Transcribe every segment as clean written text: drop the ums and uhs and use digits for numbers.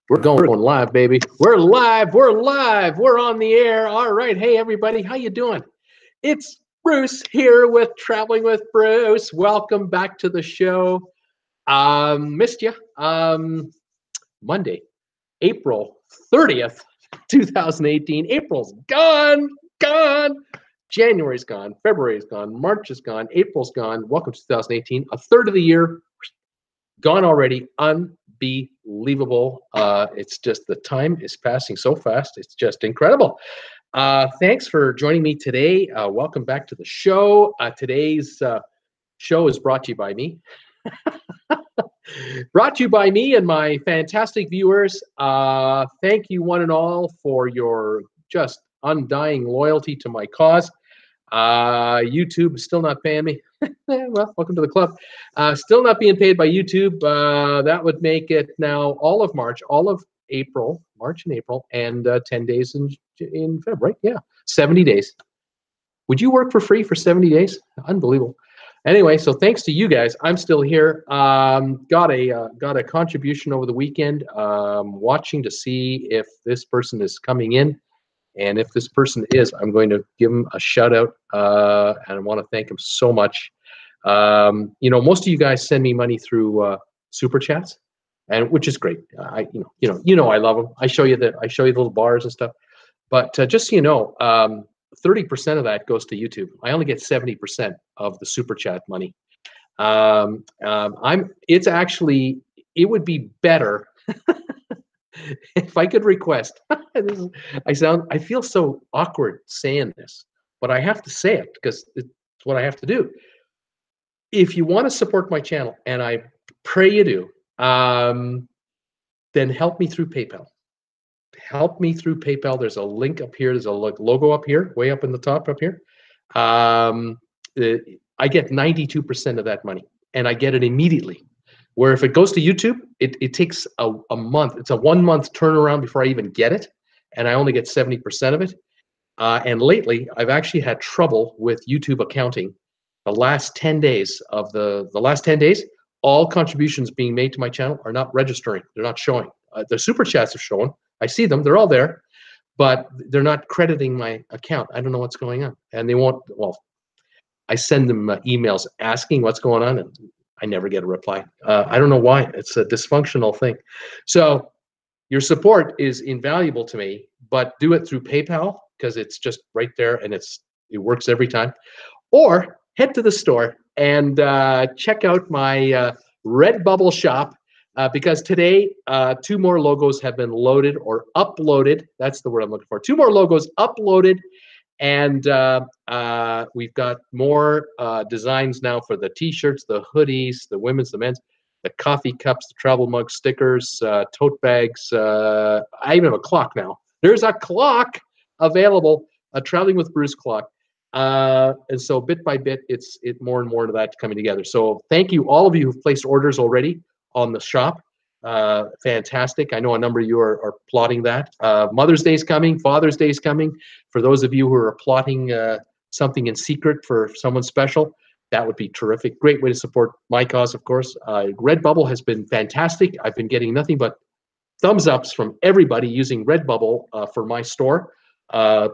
We're going live, baby. We're live. We're live. We're on the air. All right. Hey, everybody. How you doing? It's Bruce here with Traveling with Bruce. Welcome back to the show. Missed you. Monday, April 30th, 2018. April's gone. January's gone. February's gone. March is gone. April's gone. Welcome to 2018. A third of the year gone already. Unbelievable. It's just the time is passing so fast. It's just incredible. Thanks for joining me today. Welcome back to the show. Today's show is brought to you by me. Brought to you by me and my fantastic viewers. Thank you one and all for your just undying loyalty to my cause. YouTube is still not paying me. Well, welcome to the club. Still not being paid by YouTube. That would make it now all of March, all of April, March and April, and 10 days in February. Yeah, 70 days. Would you work for free for 70 days? Unbelievable. Anyway, so thanks to you guys, I'm still here. Got a contribution over the weekend. Watching to see if this person is coming in. And if this person is, I'm going to give him a shout out, and I want to thank him so much. You know, most of you guys send me money through super chats, and which is great. I I love them. I show you the little bars and stuff. But just so you know, 30% of that goes to YouTube. I only get 70% of the super chat money. It's actually, it would be better. If I could request, I feel so awkward saying this, but I have to say it because it's what I have to do. If you want to support my channel, and I pray you do, then help me through PayPal. Help me through PayPal. There's a link up here. There's a logo up here, way up in the top up here. I get 92% of that money, and I get it immediately. Where if it goes to YouTube, it takes a month. It's a 1 month turnaround before I even get it, and I only get 70% of it. And lately, I've actually had trouble with YouTube accounting. The last 10 days of the last 10 days, all contributions being made to my channel are not registering. They're not showing. The super chats are showing. I see them. They're all there, but they're not crediting my account. I don't know what's going on, and they won't. Well, I send them emails asking what's going on, and I never get a reply. I don't know why. It's a dysfunctional thing. So your support is invaluable to me, but do it through PayPal because it's just right there and it works every time. Or head to the store and check out my Redbubble shop because today 2 more logos have been loaded or uploaded. That's the word I'm looking for. 2 more logos uploaded. And we've got more designs now for the t-shirts, the hoodies, the women's, the men's, the coffee cups, the travel mug stickers, tote bags. I even have a clock now. There's a clock available, a Traveling with Bruce clock. And so bit by bit, it's more and more of that coming together. So thank you, all of you who've placed orders already on the shop. Fantastic. I know a number of you are plotting that. Mother's Day is coming. Father's Day is coming. For those of you who are plotting something in secret for someone special, that would be terrific. Great way to support my cause, of course. Redbubble has been fantastic. I've been getting nothing but thumbs ups from everybody using Redbubble for my store. They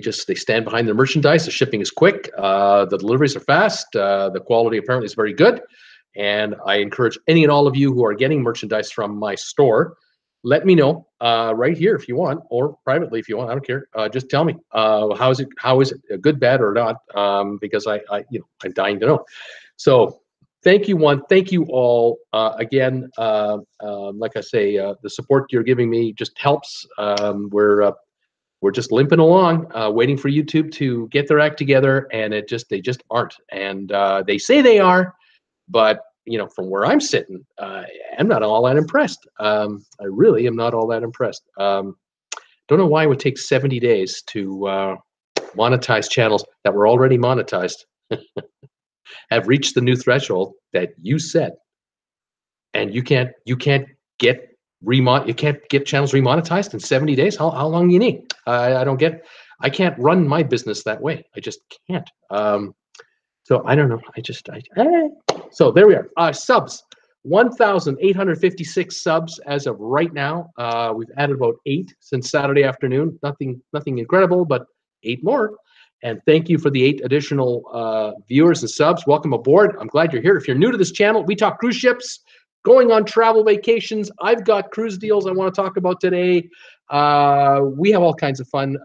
stand behind their merchandise. The shipping is quick. The deliveries are fast. The quality apparently is very good. And I encourage any and all of you who are getting merchandise from my store, let me know right here if you want, or privately if you want. I don't care. Just tell me how is it good, bad, or not? Because I'm dying to know. So thank you thank you all again. Like I say, the support you're giving me just helps. We're just limping along, waiting for YouTube to get their act together, and they just aren't. And they say they are. But, you know, from where I'm sitting, I'm not all that impressed. I really am not all that impressed. Don't know why it would take 70 days to monetize channels that were already monetized, have reached the new threshold that you set, and you can't get channels remonetized in 70 days. How long do you need? I don't get. I can't run my business that way. I just can't. So I don't know. So there we are. Subs. 1,856 subs as of right now. We've added about 8 since Saturday afternoon. Nothing incredible, but 8 more. And thank you for the 8 additional viewers and subs. Welcome aboard. I'm glad you're here. If you're new to this channel, we talk cruise ships, going on travel vacations. I've got cruise deals I want to talk about today. We have all kinds of fun.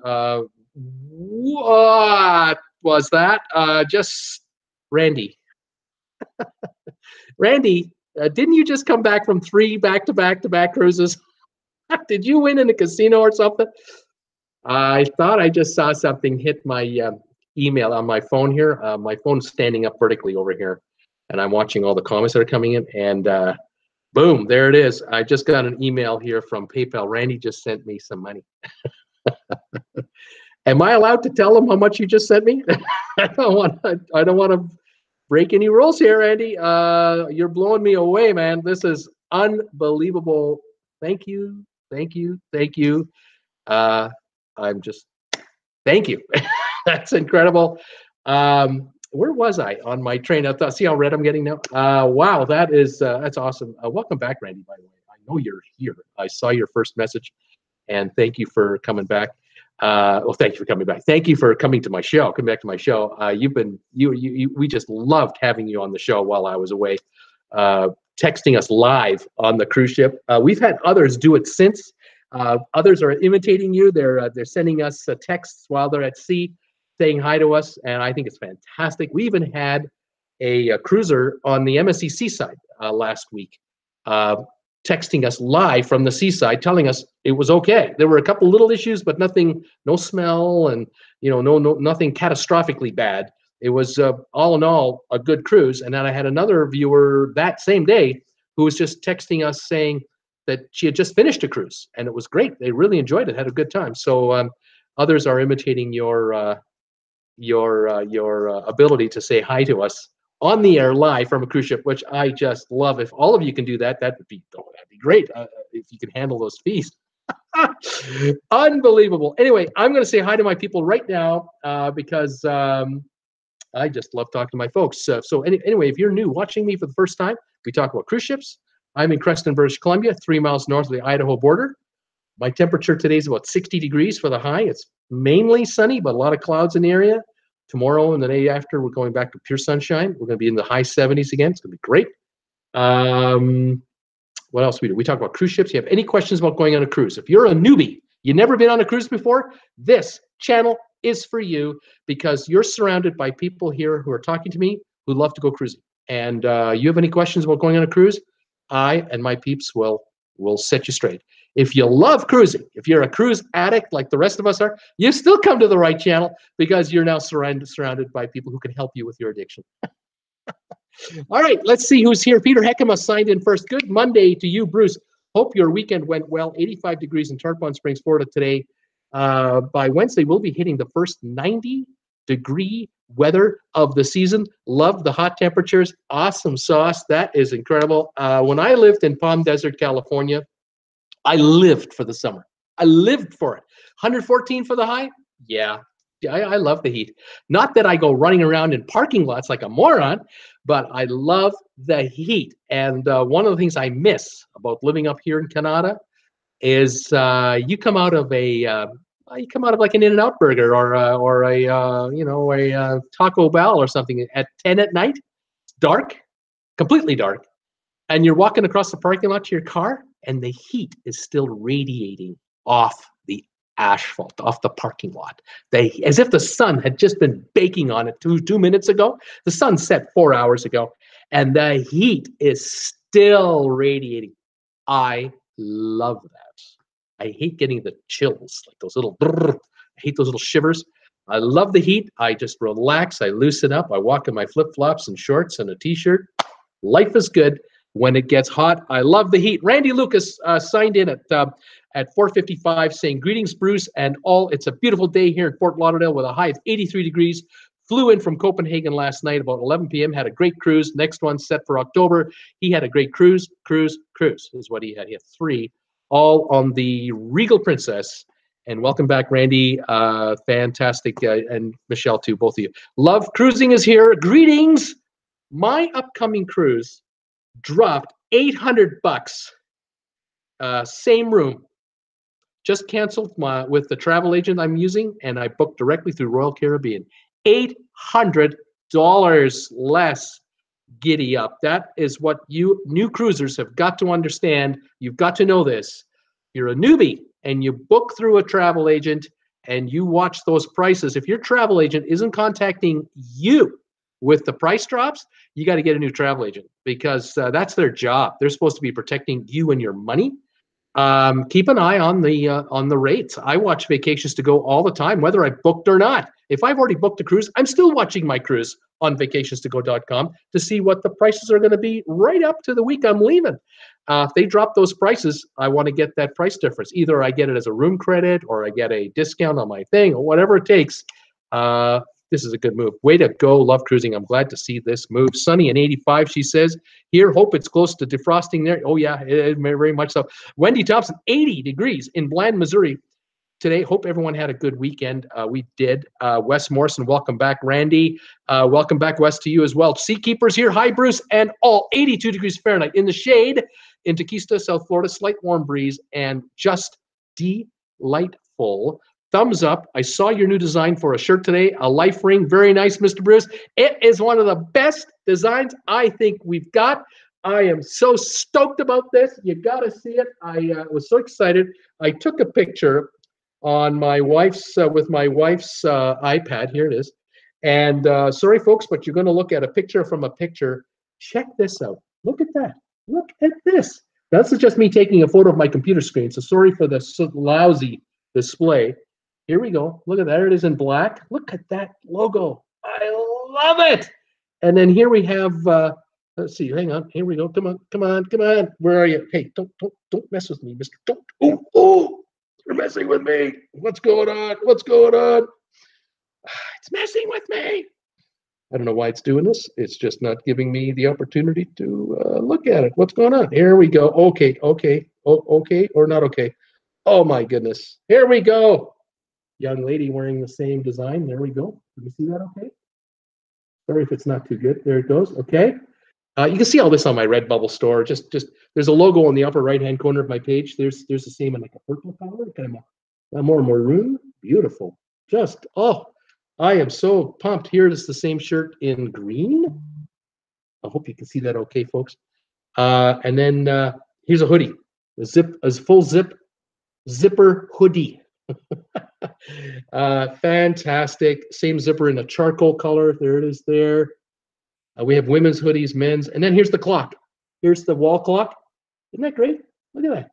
What was that? Just Randy. Randy, didn't you just come back from 3 back-to-back cruises? Did you win in a casino or something? I thought I just saw something hit my email on my phone here. My phone's standing up vertically over here, and I'm watching all the comments that are coming in, and boom, there it is. I just got an email here from PayPal. Randy just sent me some money. Am I allowed to tell him how much you just sent me? I don't want to break any rules here, Randy. You're blowing me away, man. This is unbelievable. Thank you. I'm just, thank you. That's incredible. Where was I on my train? I thought, see how red I'm getting now? Wow, that's awesome. Welcome back, Randy, by the way. I know you're here. I saw your first message, and thank you for coming back. Well, thank you for coming back. Thank you for coming to my show, coming back to my show. We just loved having you on the show while I was away, texting us live on the cruise ship. We've had others do it since. Others are imitating you. They're sending us texts while they're at sea, saying hi to us, and I think it's fantastic. We even had a cruiser on the MSC Seaside last week, texting us live from the seaside, telling us it was okay. There were a couple little issues, but nothing, no smell, and nothing catastrophically bad. It was all in all a good cruise. And then I had another viewer that same day who was just texting us saying that she had just finished a cruise and it was great. They really enjoyed it, had a good time. So others are imitating your ability to say hi to us on the air live from a cruise ship, which I just love. If all of you can do that, that'd be great. If you can handle those fees. Unbelievable. Anyway, I'm going to say hi to my people right now because I just love talking to my folks. So anyway, if you're new watching me for the first time, we talk about cruise ships. I'm in Creston, British Columbia, 3 miles north of the Idaho border. My temperature today is about 60 degrees for the high. It's mainly sunny, but a lot of clouds in the area. Tomorrow and the day after, we're going back to pure sunshine. We're going to be in the high 70s again. It's going to be great. What else we do? We talk about cruise ships. You have any questions about going on a cruise? If you're a newbie, you've never been on a cruise before, this channel is for you because you're surrounded by people here who are talking to me who love to go cruising. And you have any questions about going on a cruise, I and my peeps will set you straight. If you love cruising, if you're a cruise addict like the rest of us are, you still come to the right channel because you're now surrounded by people who can help you with your addiction. All right, let's see who's here. Peter Heckema signed in first. Good Monday to you, Bruce. Hope your weekend went well. 85 degrees in Tarpon Springs, Florida today. By Wednesday, we'll be hitting the first 90-degree weather of the season. Love the hot temperatures. Awesome sauce. That is incredible. When I lived in Palm Desert, California, I lived for the summer. I lived for it. 114 for the high? Yeah, I love the heat. Not that I go running around in parking lots like a moron, but I love the heat. And one of the things I miss about living up here in Canada is you come out of like an In-N-Out burger or a Taco Bell or something at 10 at night. It's dark, completely dark, and you're walking across the parking lot to your car, and the heat is still radiating off the asphalt, off the parking lot. As if the sun had just been baking on it two minutes ago. The sun set 4 hours ago, and the heat is still radiating. I love that. I hate getting the chills, like those little brrr. I hate those little shivers. I love the heat. I just relax. I loosen up. I walk in my flip-flops and shorts and a t-shirt. Life is good when it gets hot. I love the heat. Randy Lucas signed in at 4:55 saying, greetings, Bruce, and all. It's a beautiful day here in Fort Lauderdale with a high of 83 degrees. Flew in from Copenhagen last night about 11 p.m. Had a great cruise. Next one set for October. He had a great cruise is what he had. He had 3, all on the Regal Princess. And welcome back, Randy. Fantastic. And Michelle, too, both of you. Love Cruising is here. Greetings. My upcoming cruise dropped $800. Same room. Just canceled with the travel agent I'm using, and I booked directly through Royal Caribbean. $800 less. Giddy up. That is what you new cruisers have got to understand. You've got to know this. You're a newbie and you book through a travel agent and you watch those prices. If your travel agent isn't contacting you with the price drops, you got to get a new travel agent, because that's their job. They're supposed to be protecting you and your money. Keep an eye on the rates. I watch Vacations to Go all the time, whether I booked or not. If I've already booked a cruise, I'm still watching my cruise on vacationstogo.com to see what the prices are going to be right up to the week I'm leaving. If they drop those prices, I want to get that price difference. Either I get it as a room credit or I get a discount on my thing, or whatever it takes. This is a good move. Way to go. Love cruising. I'm glad to see this move. Sunny and 85, she says. Here, hope it's close to defrosting there. Oh, yeah, very much so. Wendy Thompson, 80 degrees in Bland, Missouri today. Hope everyone had a good weekend. We did. Wes Morrison, welcome back. Randy, welcome back, Wes, to you as well. Seakeepers here. Hi, Bruce, and all 82 degrees Fahrenheit in the shade in Tequista, South Florida. Slight warm breeze and just delightful. Thumbs up. I saw your new design for a shirt today, a life ring. Very nice, Mr. Bruce. It is one of the best designs I think we've got. I am so stoked about this. You got to see it. I was so excited. I took a picture on my wife's with my wife's iPad. Here it is. And sorry, folks, but you're going to look at a picture from a picture. Check this out. Look at that. Look at this. That's just me taking a photo of my computer screen. So sorry for the lousy display. Here we go. Look at that. There it is in black. Look at that logo. I love it. And then here we have, let's see. Hang on. Here we go. Come on. Come on. Come on. Where are you? Hey, don't mess with me, mister. Don't. Oh, you're messing with me. What's going on? What's going on? It's messing with me. I don't know why it's doing this. It's just not giving me the opportunity to look at it. What's going on? Here we go. Okay. Oh, okay or not okay. Oh, my goodness. Here we go. Young lady wearing the same design. There we go. Can you see that okay? Sorry if it's not too good. There it goes. Okay. You can see all this on my Redbubble store. Just there's a logo on the upper right-hand corner of my page. There's the same in like a purple color, kind of a more maroon. Beautiful. Just, oh, I am so pumped. Here is the same shirt in green. I hope you can see that okay, folks. And then here's a hoodie. A full zipper hoodie. Fantastic. Same zipper in a charcoal color. There it is there. We have women's hoodies, men's. And then here's the clock. Here's the wall clock. Isn't that great? Look at that.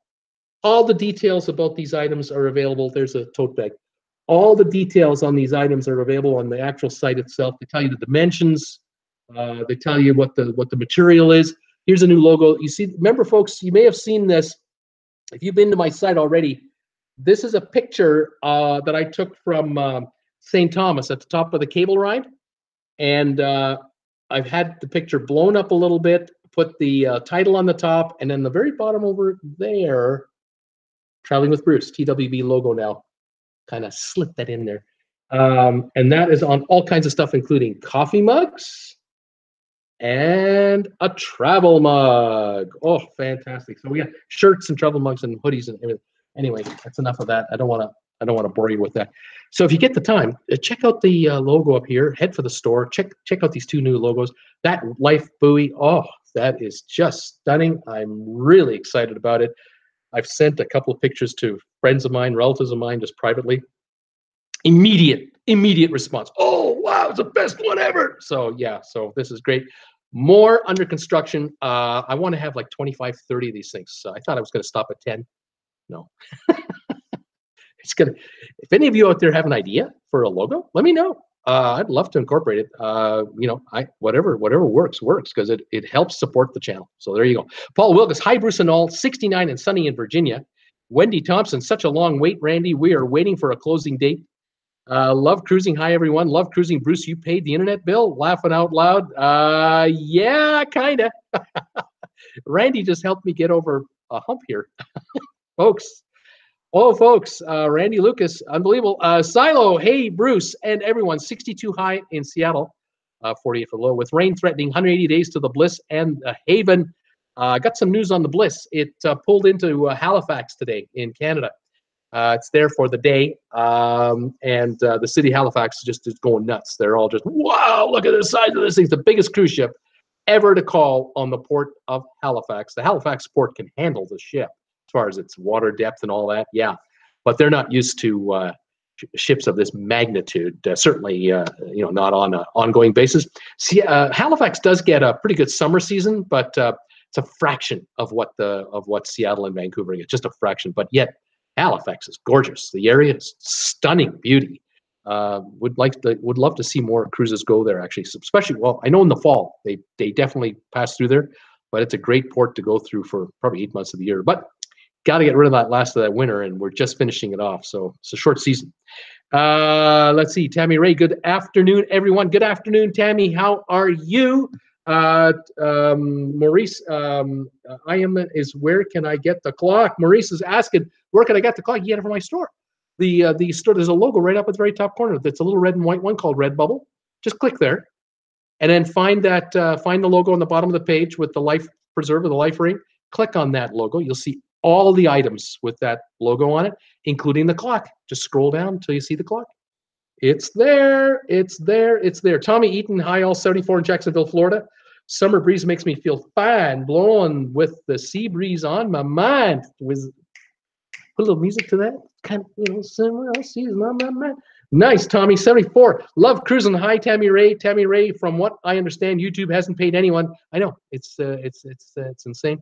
All the details about these items are available. There's a tote bag. All the details on these items are available on the actual site itself. They tell you the dimensions. They tell you what the material is. Here's a new logo. You see, remember, folks, you may have seen this. If you've been to my site already, this is a picture that I took from St. Thomas at the top of the cable ride. And I've had the picture blown up a little bit, put the title on the top, and then the very bottom over there, Traveling with Bruce, TWB logo now. Kind of slip that in there. And that is on all kinds of stuff, including coffee mugs and a travel mug. Oh, fantastic. So we got shirts and travel mugs and hoodies and everything. Anyway, that's enough of that. I don't want to bore you with that. So if you get the time, check out the logo up here. Head for the store. Check out these two new logos. That life buoy. Oh, that is just stunning. I'm really excited about it. I've sent a couple of pictures to friends of mine, relatives of mine, just privately. Immediate response. Oh, wow, it's the best one ever. So yeah, so this is great. More under construction. I want to have like 25, 30 of these things. So I thought I was going to stop at 10. No. It's gonna. If any of you out there have an idea for a logo, let me know. I'd love to incorporate it. Whatever works because it helps support the channel. So there you go. Paul Wilkes, hi Bruce and all, 69 and sunny in Virginia. Wendy Thompson, such a long wait, Randy. We are waiting for a closing date. Love cruising. Hi everyone. Love cruising. Bruce, you paid the internet bill? Laughing out loud. Yeah, kinda. Randy just helped me get over a hump here, folks. Oh, folks, Randy Lucas, unbelievable. Silo, hey, Bruce, and everyone, 62 high in Seattle, 48 for low, with rain threatening 180 days to the Bliss and the Haven. I got some news on the Bliss. It pulled into Halifax today in Canada. It's there for the day, and the city of Halifax just is going nuts. They're all just, wow, look at the size of this thing. It's the biggest cruise ship ever to call on the port of Halifax. The Halifax port can handle the ship as far as its water depth and all that, yeah. But they're not used to ships of this magnitude, certainly not on an ongoing basis. See, Halifax does get a pretty good summer season, but it's a fraction of what Seattle and Vancouver get, just a fraction. But yet Halifax is gorgeous. The area is stunning beauty. Would love to see more cruises go there, actually, especially, well, I know in the fall they definitely pass through there, but it's a great port to go through for probably 8 months of the year. But got to get rid of that last of that winter, and we're just finishing it off, so it's a short season. Let's see, Tammy Ray, good afternoon, everyone. Good afternoon, Tammy. How are you? Maurice, is where can I get the clock? Maurice is asking, where can I get the clock? You get it from my store. The store, there's a logo right up at the very top corner. That's a little red and white one called Redbubble. Just click there, and then find the logo on the bottom of the page with the life preserver, the life ring. Click on that logo. You'll see all the items with that logo on it, including the clock. Just scroll down until you see the clock. It's there. It's there. It's there. Tommy Eaton, hi all, 74 in Jacksonville, Florida. Summer breeze makes me feel fine, blowing with the sea breeze on my mind. Put a little music to that. Kind of, summer season on my mind. Nice, Tommy, 74. Love cruising. Hi, Tammy Ray. Tammy Ray, from what I understand, YouTube hasn't paid anyone. I know, it's insane.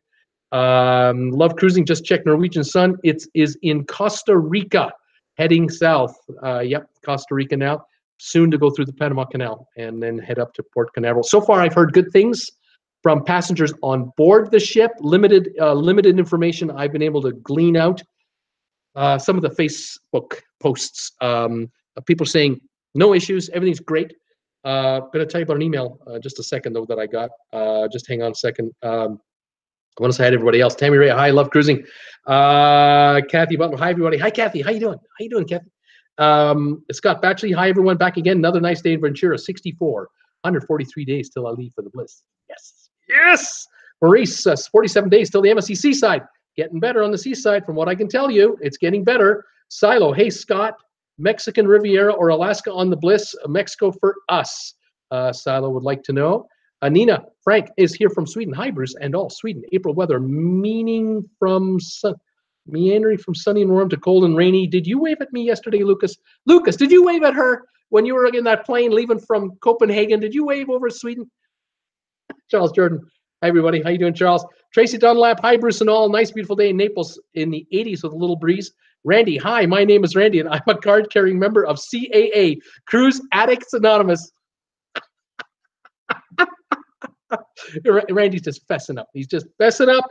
Love cruising. Just check Norwegian Sun. It is in Costa Rica, heading south. Yep, Costa Rica now. Soon to go through the Panama Canal and then head up to Port Canaveral. So far, I've heard good things from passengers on board the ship. Limited information I've been able to glean out. Some of the Facebook posts, people saying no issues, everything's great. I'm going to tell you about an email just a second though that I got. Just hang on a second. I want to say hi to everybody else. Tammy Ray, hi, love cruising. Kathy Butler, hi everybody. Hi Kathy, how you doing? How you doing, Kathy? Scott Batchley, hi everyone, back again. Another nice day in Ventura, 64, 143 days till I leave for the Bliss. Yes, yes. Maurice, 47 days till the MSC Seaside. Getting better on the seaside, from what I can tell you. It's getting better. Silo, hey Scott, Mexican Riviera or Alaska on the Bliss? Mexico for us. Silo would like to know. Nina, Frank is here from Sweden. Hi, Bruce, and all Sweden. April weather, meandering from sunny and warm to cold and rainy. Did you wave at me yesterday, Lucas? Lucas, did you wave at her when you were in that plane leaving from Copenhagen? Did you wave over Sweden? Charles Jordan, hi everybody. How you doing, Charles? Tracy Dunlap, hi Bruce and all. Nice, beautiful day in Naples in the 80s with a little breeze. Randy, hi, my name is Randy, and I'm a card-carrying member of CAA, Cruise Addicts Anonymous. Randy's just fessing up. He's just fessing up.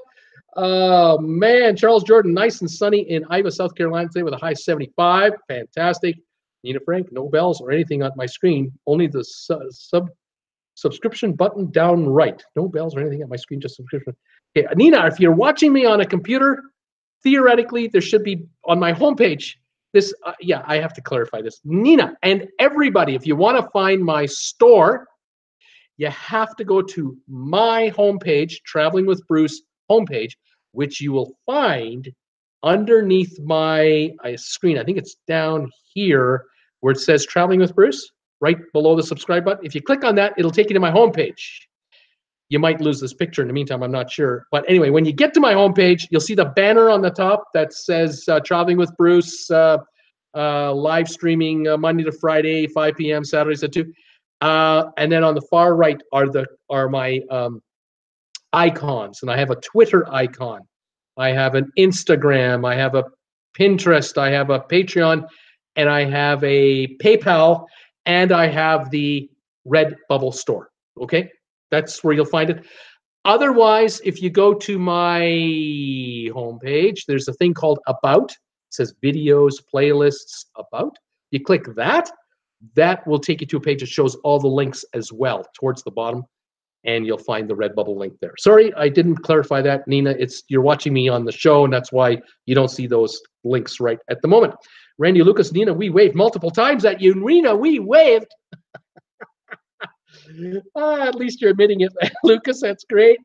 Oh, man. Charles Jordan, nice and sunny in Iowa, South Carolina today with a high 75. Fantastic. Nina Frank, no bells or anything on my screen. Only the subscription button down right. No bells or anything on my screen, just subscription. Okay, Nina, if you're watching me on a computer, theoretically, there should be on my homepage. This, yeah, I have to clarify this. Nina and everybody, if you want to find my store, you have to go to my homepage, Traveling with Bruce homepage, which you will find underneath my screen. I think it's down here where it says Traveling with Bruce, right below the subscribe button. If you click on that, it'll take you to my homepage. You might lose this picture in the meantime, I'm not sure. But anyway, when you get to my homepage, you'll see the banner on the top that says Traveling with Bruce, live streaming Monday to Friday, 5 p.m., Saturdays at 2. And then on the far right are my icons, and I have a Twitter icon, I have an Instagram, I have a Pinterest, I have a Patreon, and I have a PayPal, and I have the Redbubble store. Okay, that's where you'll find it. Otherwise, if you go to my homepage, there's a thing called About. It says videos, playlists, About. You click that. That will take you to a page that shows all the links as well towards the bottom, and you'll find the Redbubble link there. Sorry, I didn't clarify that, Nina. You're watching me on the show, and that's why you don't see those links right at the moment. Randy, Lucas, Nina, we waved multiple times at you. Nina, we waved. At least you're admitting it, Lucas. That's great.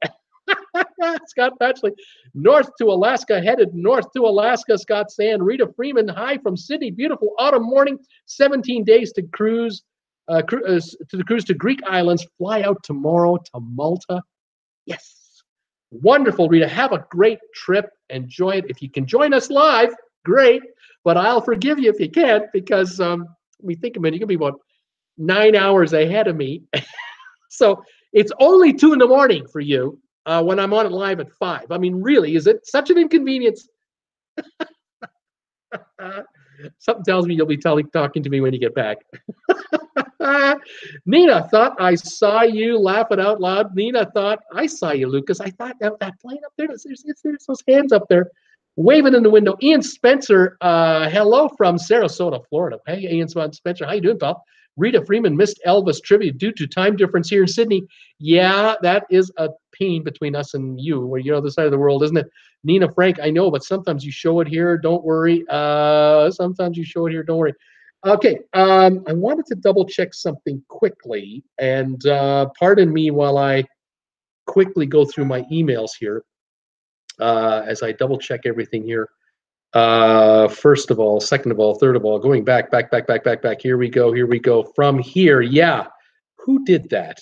Scott Batchley, north to Alaska, headed north to Alaska. Scott Sand, Rita Freeman, hi from Sydney. Beautiful autumn morning. 17 days to cruise, to the cruise to Greek islands. Fly out tomorrow to Malta. Yes, wonderful, Rita. Have a great trip. Enjoy it. If you can join us live, great. But I'll forgive you if you can't, because we think a minute, you can be about 9 hours ahead of me. So it's only 2 in the morning for you. When I'm on it live at 5. I mean, really, is it such an inconvenience? Something tells me you'll be talking to me when you get back. Nina thought I saw you laughing out loud. Nina thought I saw you, Lucas. I thought that plane up there, there's those hands up there waving in the window. Ian Spencer, hello from Sarasota, Florida. Hey, Ian Spencer, how you doing, pal? Rita Freeman missed Elvis trivia due to time difference here in Sydney. Yeah, that is a pain between us and you, where you're on the other side of the world, isn't it? Nina Frank, I know, but sometimes you show it here. Don't worry. Sometimes you show it here. Don't worry. Okay, I wanted to double check something quickly, and pardon me while I quickly go through my emails here as I double check everything here. First of all, second of all, third of all, going back. Here we go. From here, yeah. Who did that?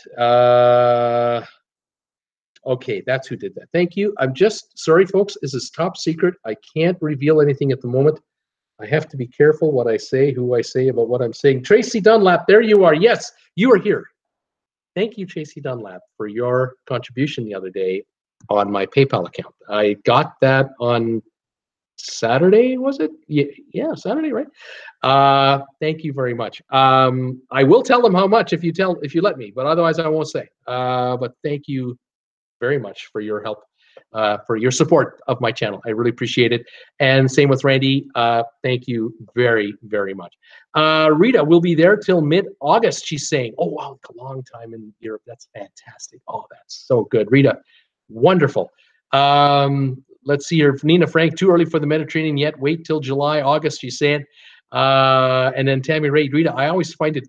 Okay, that's who did that. Thank you. I'm just, sorry, folks, this is top secret. I can't reveal anything at the moment. I have to be careful what I say, who I say about what I'm saying. Tracy Dunlap, there you are. Yes, you are here. Thank you, Tracy Dunlap, for your contribution the other day on my PayPal account. I got that on Saturday, was it? Yeah, Saturday, right? Thank you very much. I will tell them how much if you let me, but otherwise I won't say. But thank you very much for your help, for your support of my channel. I really appreciate it. And same with Randy. Thank you very, very much. Rita will be there till mid-August, she's saying. Oh, wow, a long time in Europe. That's fantastic. Oh, that's so good. Rita, wonderful. Let's see here. Nina Frank, too early for the Mediterranean yet. Wait till July, August, she's saying. And then Tammy Ray, Rita, I always find it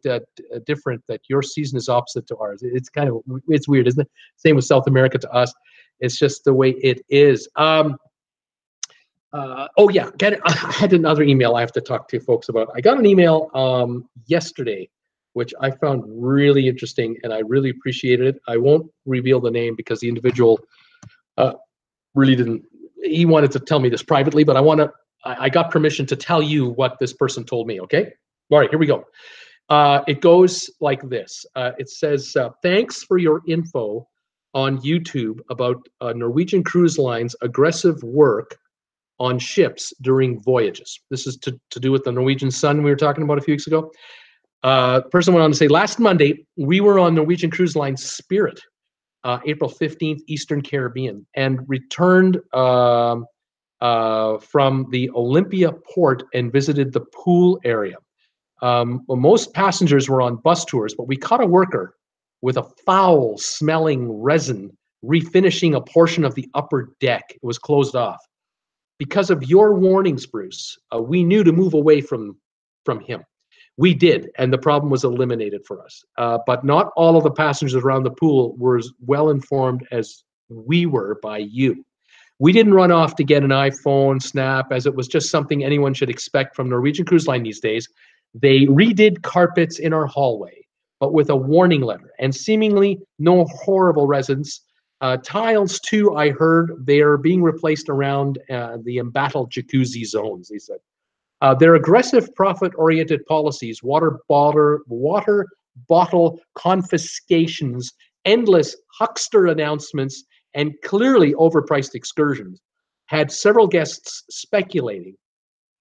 different that your season is opposite to ours. It's weird, isn't it? Same with South America to us. It's just the way it is. Oh yeah, I had another email I have to talk to folks about. I got an email yesterday, which I found really interesting, and I really appreciated it. I won't reveal the name because the individual really didn't. He wanted to tell me this privately, but I got permission to tell you what this person told me, okay? All right, here we go. It goes like this. It says, thanks for your info on YouTube about Norwegian Cruise Line's aggressive work on ships during voyages. This is to do with the Norwegian Sun we were talking about a few weeks ago. Person went on to say, last Monday, we were on Norwegian Cruise Line Spirit, April 15th, Eastern Caribbean, and returned from the Olympia port and visited the pool area. Well, most passengers were on bus tours, but we caught a worker with a foul-smelling resin refinishing a portion of the upper deck. It was closed off. Because of your warnings, Bruce, we knew to move away from him. We did, and the problem was eliminated for us. But not all of the passengers around the pool were as well informed as we were by you. We didn't run off to get an iPhone, Snap, as it was just something anyone should expect from Norwegian Cruise Line these days. They redid carpets in our hallway, but with a warning letter, and seemingly no horrible residents. Tiles, too, I heard, they are being replaced around the embattled jacuzzi zones, they said. Their aggressive profit-oriented policies, water bottle confiscations, endless huckster announcements, and clearly overpriced excursions had several guests speculating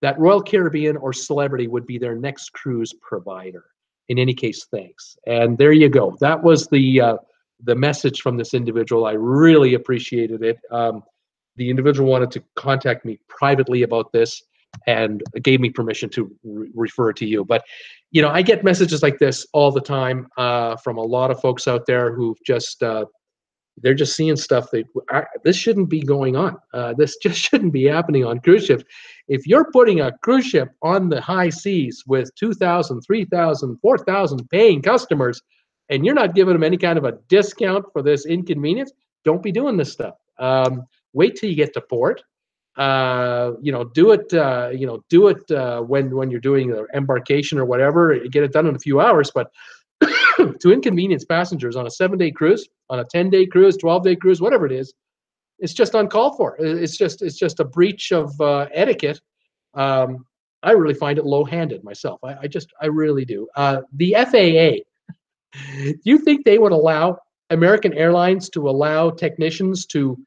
that Royal Caribbean or Celebrity would be their next cruise provider. In any case, thanks. And there you go. That was the message from this individual. I really appreciated it. The individual wanted to contact me privately about this and gave me permission to refer to you. But, you know, I get messages like this all the time from a lot of folks out there who've just, they're just seeing stuff that this shouldn't be going on. This just shouldn't be happening on cruise ships. If you're putting a cruise ship on the high seas with 2,000, 3,000, 4,000 paying customers, and you're not giving them any kind of a discount for this inconvenience, don't be doing this stuff. Wait till you get to port. Do it when you're doing an embarkation or whatever. Get it done in a few hours, but to inconvenience passengers on a 7-day cruise, on a 10-day cruise, 12-day cruise, whatever it is, it's just uncalled for. It's just a breach of etiquette. I really find it low-handed myself. I really do. The FAA, do you think they would allow American Airlines to allow technicians to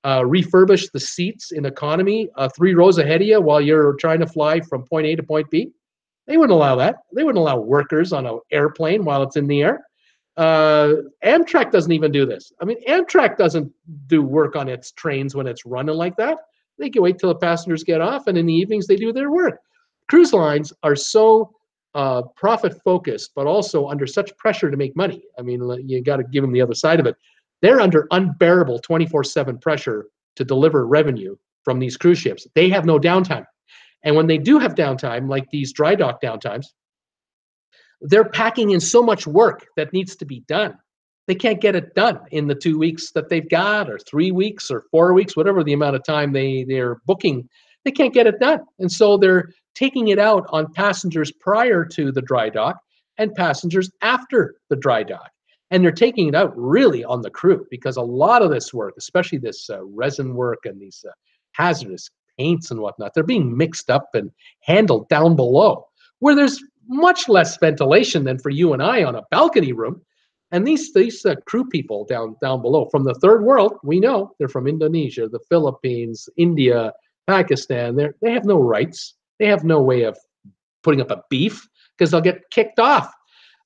refurbish the seats in economy 3 rows ahead of you while you're trying to fly from point A to point B? They wouldn't allow that. They wouldn't allow workers on an airplane while it's in the air. Amtrak doesn't even do this. I mean, Amtrak doesn't do work on its trains when it's running like that. They can wait till the passengers get off, and in the evenings they do their work. Cruise lines are so profit focused, but also under such pressure to make money. I mean, you got to give them the other side of it. They're under unbearable 24/7 pressure to deliver revenue from these cruise ships. They have no downtime. And when they do have downtime, like these dry dock downtimes, they're packing in so much work that needs to be done. They can't get it done in the 2 weeks that they've got, or 3 weeks, or 4 weeks, whatever the amount of time they're booking. They can't get it done. And so they're taking it out on passengers prior to the dry dock and passengers after the dry dock. And they're taking it out really on the crew, because a lot of this work, especially this resin work and these hazardous paints and whatnot, they're being mixed up and handled down below, where there's much less ventilation than for you and I on a balcony room. And these crew people down below from the third world, we know they're from Indonesia, the Philippines, India, Pakistan. They have no rights. They have no way of putting up a beef, because they'll get kicked off.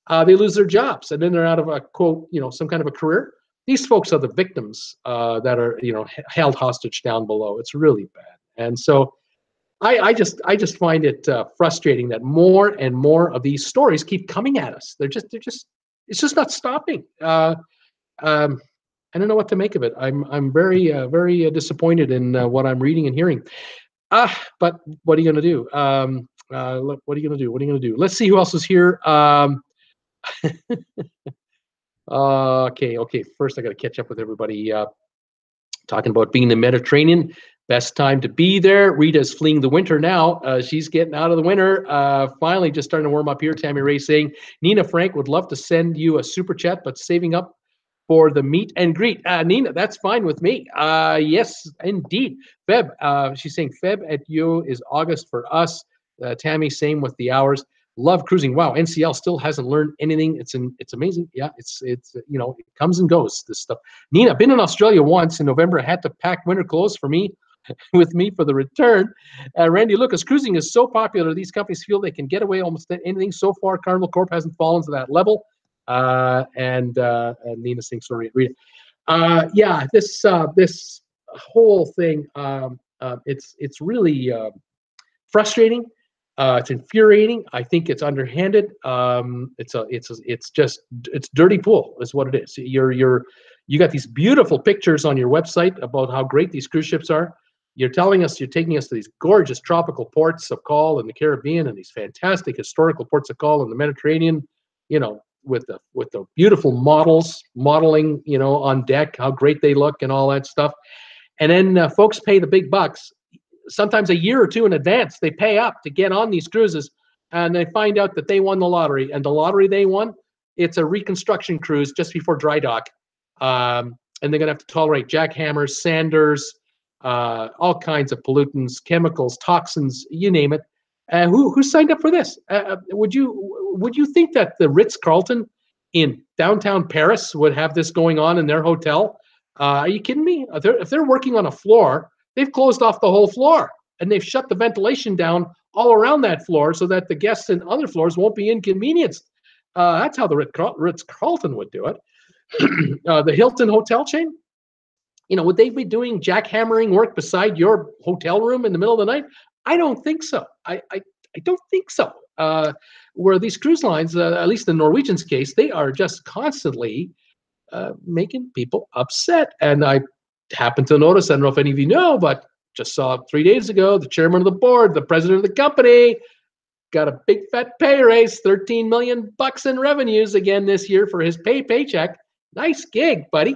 They lose their jobs, and then they're out of a quote, some kind of a career. These folks are the victims that are, held hostage down below. It's really bad. And so I just find it frustrating that more and more of these stories keep coming at us. It's just not stopping. I don't know what to make of it. I'm very very disappointed in what I'm reading and hearing. But what are you going to do? What are you going to do? What are you going to do? Let's see who else is here. Okay. First, I got to catch up with everybody. Talking about being in the Mediterranean. Best time to be there. Rita's fleeing the winter now. She's getting out of the winter. Finally, just starting to warm up here. Tammy Ray saying, Nina Frank would love to send you a super chat, but saving up for the meet and greet. Nina, that's fine with me. Yes, indeed. Feb, she's saying Feb at you is August for us. Tammy, same with the hours. Love cruising. Wow, NCL still hasn't learned anything. It's amazing. Yeah, it's it comes and goes, this stuff. Nina, been in Australia once in November. I had to pack winter clothes for me with me for the return. Randy Lucas, cruising is so popular. These companies feel they can get away almost anything. So far, Carnival Corp hasn't fallen to that level. And Nina Singh, sorry, Rita. Yeah, this whole thing, it's really frustrating. It's infuriating. I think it's underhanded. It's dirty pool is what it is. You got these beautiful pictures on your website about how great these cruise ships are. You're taking us to these gorgeous tropical ports of call in the Caribbean and these fantastic historical ports of call in the Mediterranean, with the beautiful modeling, on deck, how great they look and all that stuff. And then folks pay the big bucks, sometimes a year or two in advance. They pay up to get on these cruises, and they find out that they won the lottery. And the lottery they won, it's a reconstruction cruise just before dry dock. And they're going to have to tolerate jackhammers, sanders, all kinds of pollutants, chemicals, toxins, you name it. Who signed up for this? Would you think that the Ritz-Carlton in downtown Paris would have this going on in their hotel? Are you kidding me? If they're working on a floor, they've closed off the whole floor, and they've shut the ventilation down all around that floor so that the guests in other floors won't be inconvenienced. That's how the Ritz-Carlton would do it. The Hilton hotel chain, would they be doing jackhammering work beside your hotel room in the middle of the night? I don't think so. I don't think so. Where these cruise lines, at least in Norwegian's case, they are just constantly making people upset. And I happen to notice, I don't know if any of you know, but just saw 3 days ago, the chairman of the board, the president of the company, got a big fat pay raise, $13 million in revenues again this year for his paycheck. Nice gig, buddy.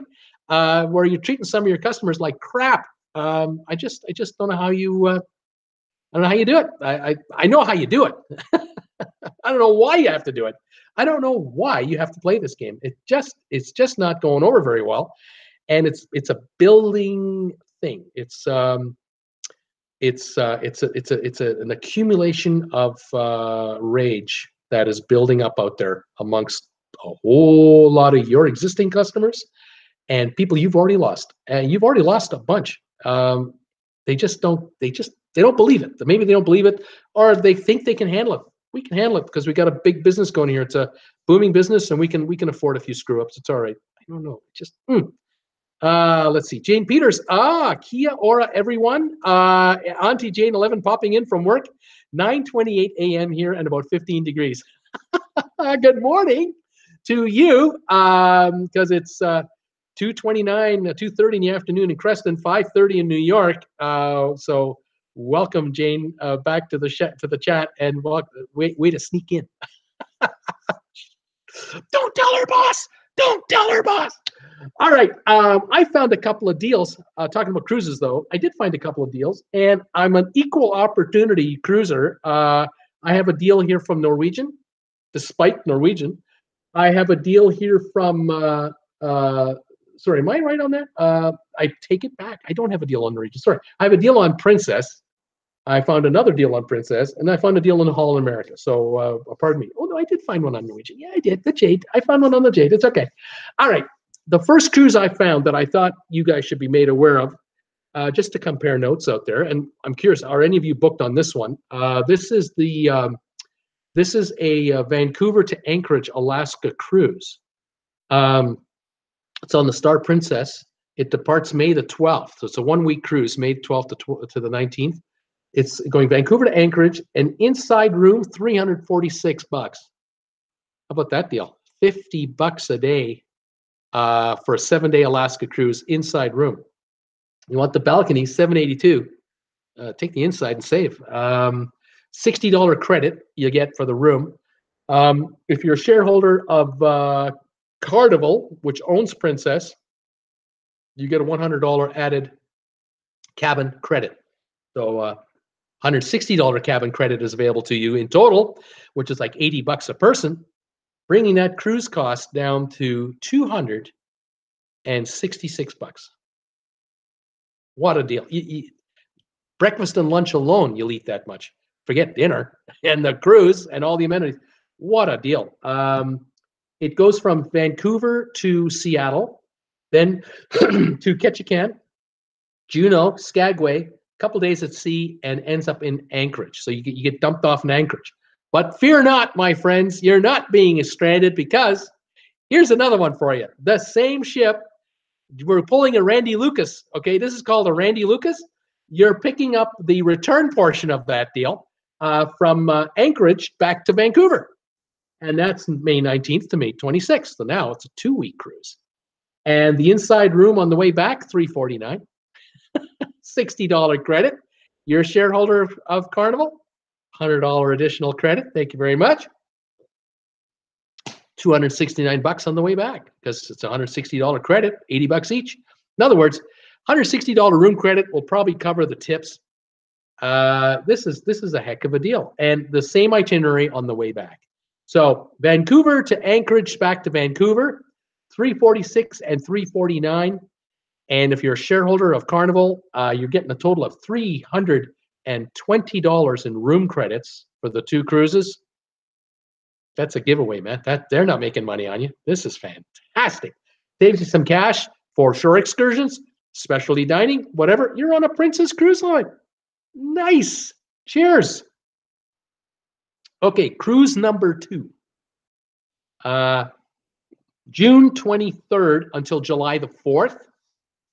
where you're treating some of your customers like crap. I just don't know how you. I don't know how you do it. I know how you do it. I don't know why you have to do it. I don't know why you have to play this game. It's just not going over very well, and it's a building thing. It's an accumulation of rage that is building up out there amongst a whole lot of your existing customers and people you've already lost. And you've already lost a bunch. They don't believe it. Maybe they don't believe it, or they think they can handle it. We can handle it because we got a big business going here. It's a booming business, and we can afford a few screw ups. It's all right. I don't know. Let's see. Jane Peters. Kia ora, everyone. Auntie Jane 11 popping in from work. 9:28 a.m. here and about 15 degrees. Good morning to you, because it's 2:29, 2:30 in the afternoon in Creston, 5:30 in New York. So welcome, Jane, back to the chat, and way to sneak in. Don't tell her, boss. Don't tell her, boss. All right. I found a couple of deals. Talking about cruises, though, I did find a couple of deals, and I'm an equal opportunity cruiser. I have a deal here from Norwegian, despite Norwegian. I have a deal here from. Sorry, am I right on that? I take it back. I don't have a deal on Norwegian. Sorry, I have a deal on Princess. I found another deal on Princess, and I found a deal on Holland America. So, pardon me. Oh, no, I did find one on Norwegian. Yeah, I did. The Jade. I found one on the Jade. It's okay. All right. The first cruise I found that I thought you guys should be made aware of, just to compare notes out there, and I'm curious, are any of you booked on this one? This is a Vancouver to Anchorage, Alaska cruise. It's on the Star Princess. It departs May the 12th. So it's a 1-week cruise, May 12th to the 19th. It's going Vancouver to Anchorage, an inside room, $346. How about that deal? $50 a day for a 7-day Alaska cruise, inside room. You want the balcony, $782. Take the inside and save. $60 credit you get for the room. If you're a shareholder of Carnival, which owns Princess, you get a $100 added cabin credit. So $160 cabin credit is available to you in total, which is like $80 a person, bringing that cruise cost down to $266. What a deal. Breakfast and lunch alone, you'll eat that much. Forget dinner and the cruise and all the amenities. What a deal. It goes from Vancouver to Seattle, then to Ketchikan, Juneau, Skagway, couple days at sea, and ends up in Anchorage. So you get dumped off in Anchorage. But fear not, my friends, you're not being stranded, because here's another one for you. The same ship, we're pulling a Randy Lucas. Okay, this is called a Randy Lucas. You're picking up the return portion of that deal from Anchorage back to Vancouver. And that's May 19th to May 26th. So now it's a 2-week cruise. And the inside room on the way back, $349. $60 credit. You're a shareholder of Carnival, $100 additional credit. Thank you very much. $269 on the way back, because it's a $160 credit, $80 each. In other words, $160 room credit will probably cover the tips. This is a heck of a deal, and the same itinerary on the way back. So Vancouver to Anchorage, back to Vancouver, $346 and $349. And if you're a shareholder of Carnival, you're getting a total of $320 in room credits for the 2 cruises. That's a giveaway, man. They're not making money on you. This is fantastic. Saves you some cash for shore excursions, specialty dining, whatever. You're on a Princess Cruise Line. Nice. Cheers. Okay, cruise number 2. June 23rd until July the 4th.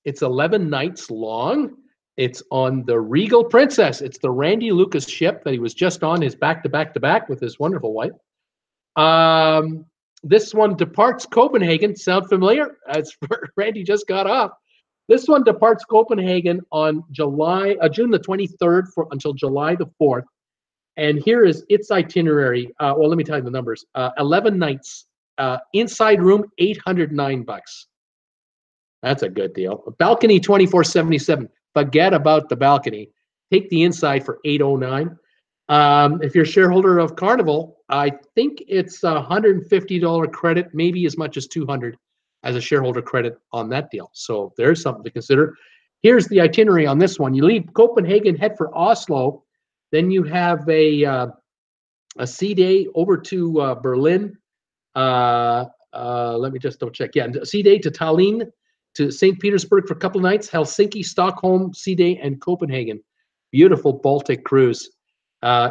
It's 11 nights long. It's on the Regal Princess. It's the Randy Lucas ship that he was just on, his back-to-back-to-back with his wonderful wife. This one departs Copenhagen. Sound familiar? As Randy just got off. This one departs Copenhagen on June the 23rd until July the 4th. And here is its itinerary. Well, let me tell you the numbers. 11 nights. Inside room, $809. That's a good deal. Balcony 2477. Forget about the balcony. Take the inside for 809. If you're a shareholder of Carnival, I think it's a $150 credit, maybe as much as 200 as a shareholder credit on that deal. So there's something to consider. Here's the itinerary on this one. You leave Copenhagen, head for Oslo. Then you have a sea day over to Berlin. Let me just double check. Yeah, sea day to Tallinn, to St. Petersburg for a couple of nights, Helsinki, Stockholm, sea day, and Copenhagen. Beautiful Baltic cruise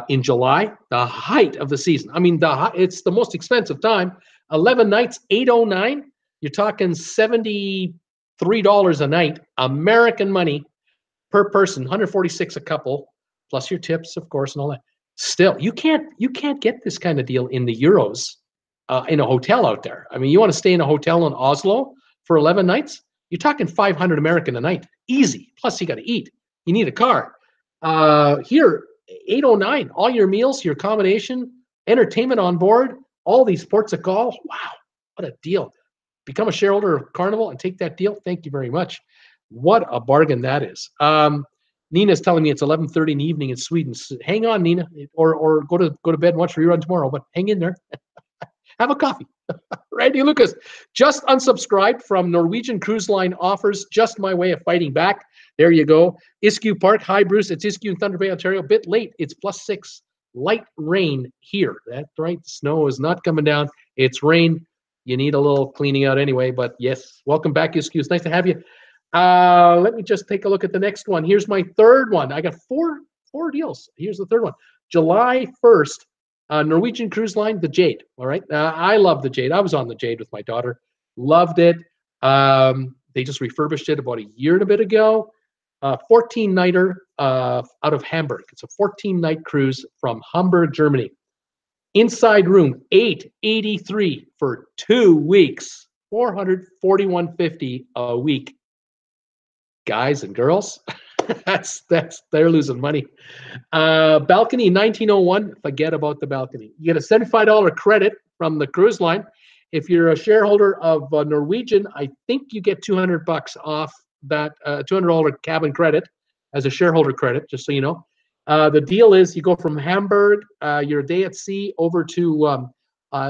in July, the height of the season. I mean, it's the most expensive time. 11 nights, 809. You're talking $73 a night, American money per person, 146 a couple, plus your tips, of course, and all that. Still, you can't get this kind of deal in the euros in a hotel out there. I mean, you want to stay in a hotel in Oslo for 11 nights? You're talking 500 American a night, easy. Plus, you got to eat. You need a car. Here, 809, all your meals, your accommodation, entertainment on board, all these ports of call. Wow, what a deal. Become a shareholder of Carnival and take that deal. Thank you very much. What a bargain that is. Nina's telling me it's 11:30 in the evening in Sweden. So hang on, Nina, or go to bed and watch rerun tomorrow, but hang in there. Have a coffee. Randy Lucas, just unsubscribed from Norwegian Cruise Line offers. Just my way of fighting back. There you go. Iskew Park. Hi, Bruce. It's Iskew in Thunder Bay, Ontario. Bit late. It's +6. Light rain here. That's right. The snow is not coming down. It's rain. You need a little cleaning out anyway. But yes, welcome back, Iskew. It's nice to have you. Let me just take a look at the next one. Here's my third one. I got four deals. Here's the third one. July 1st. Norwegian Cruise Line, the Jade. All right. I love the Jade. I was on the Jade with my daughter. Loved it. They just refurbished it about a year and a bit ago. 14-nighter out of Hamburg. It's a 14-night cruise from Hamburg, Germany. Inside room, $883 for 2 weeks. $441.50 a week. Guys and girls, they're losing money. Balcony 1901. Forget about the balcony. You get a $75 credit from the cruise line. If you're a shareholder of Norwegian, I think you get $200 off that $200 cabin credit as a shareholder credit. Just so you know, the deal is you go from Hamburg, your day at sea, over to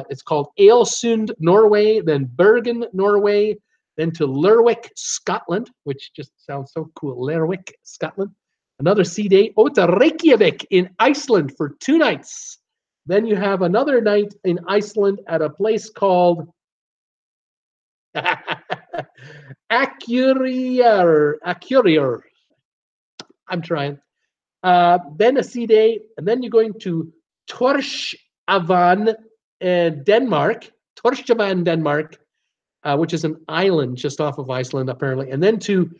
it's called Ålesund, Norway, then Bergen, Norway, then to Lerwick, Scotland, which just sounds so cool. Lerwick, Scotland. Another sea day. Oh, to Reykjavik in Iceland for 2 nights. Then you have another night in Iceland at a place called Allure. I'm trying. Then a sea day, and then you're going to Torshavn, Denmark. Torshavn, Denmark. Which is an island just off of Iceland, apparently. And then to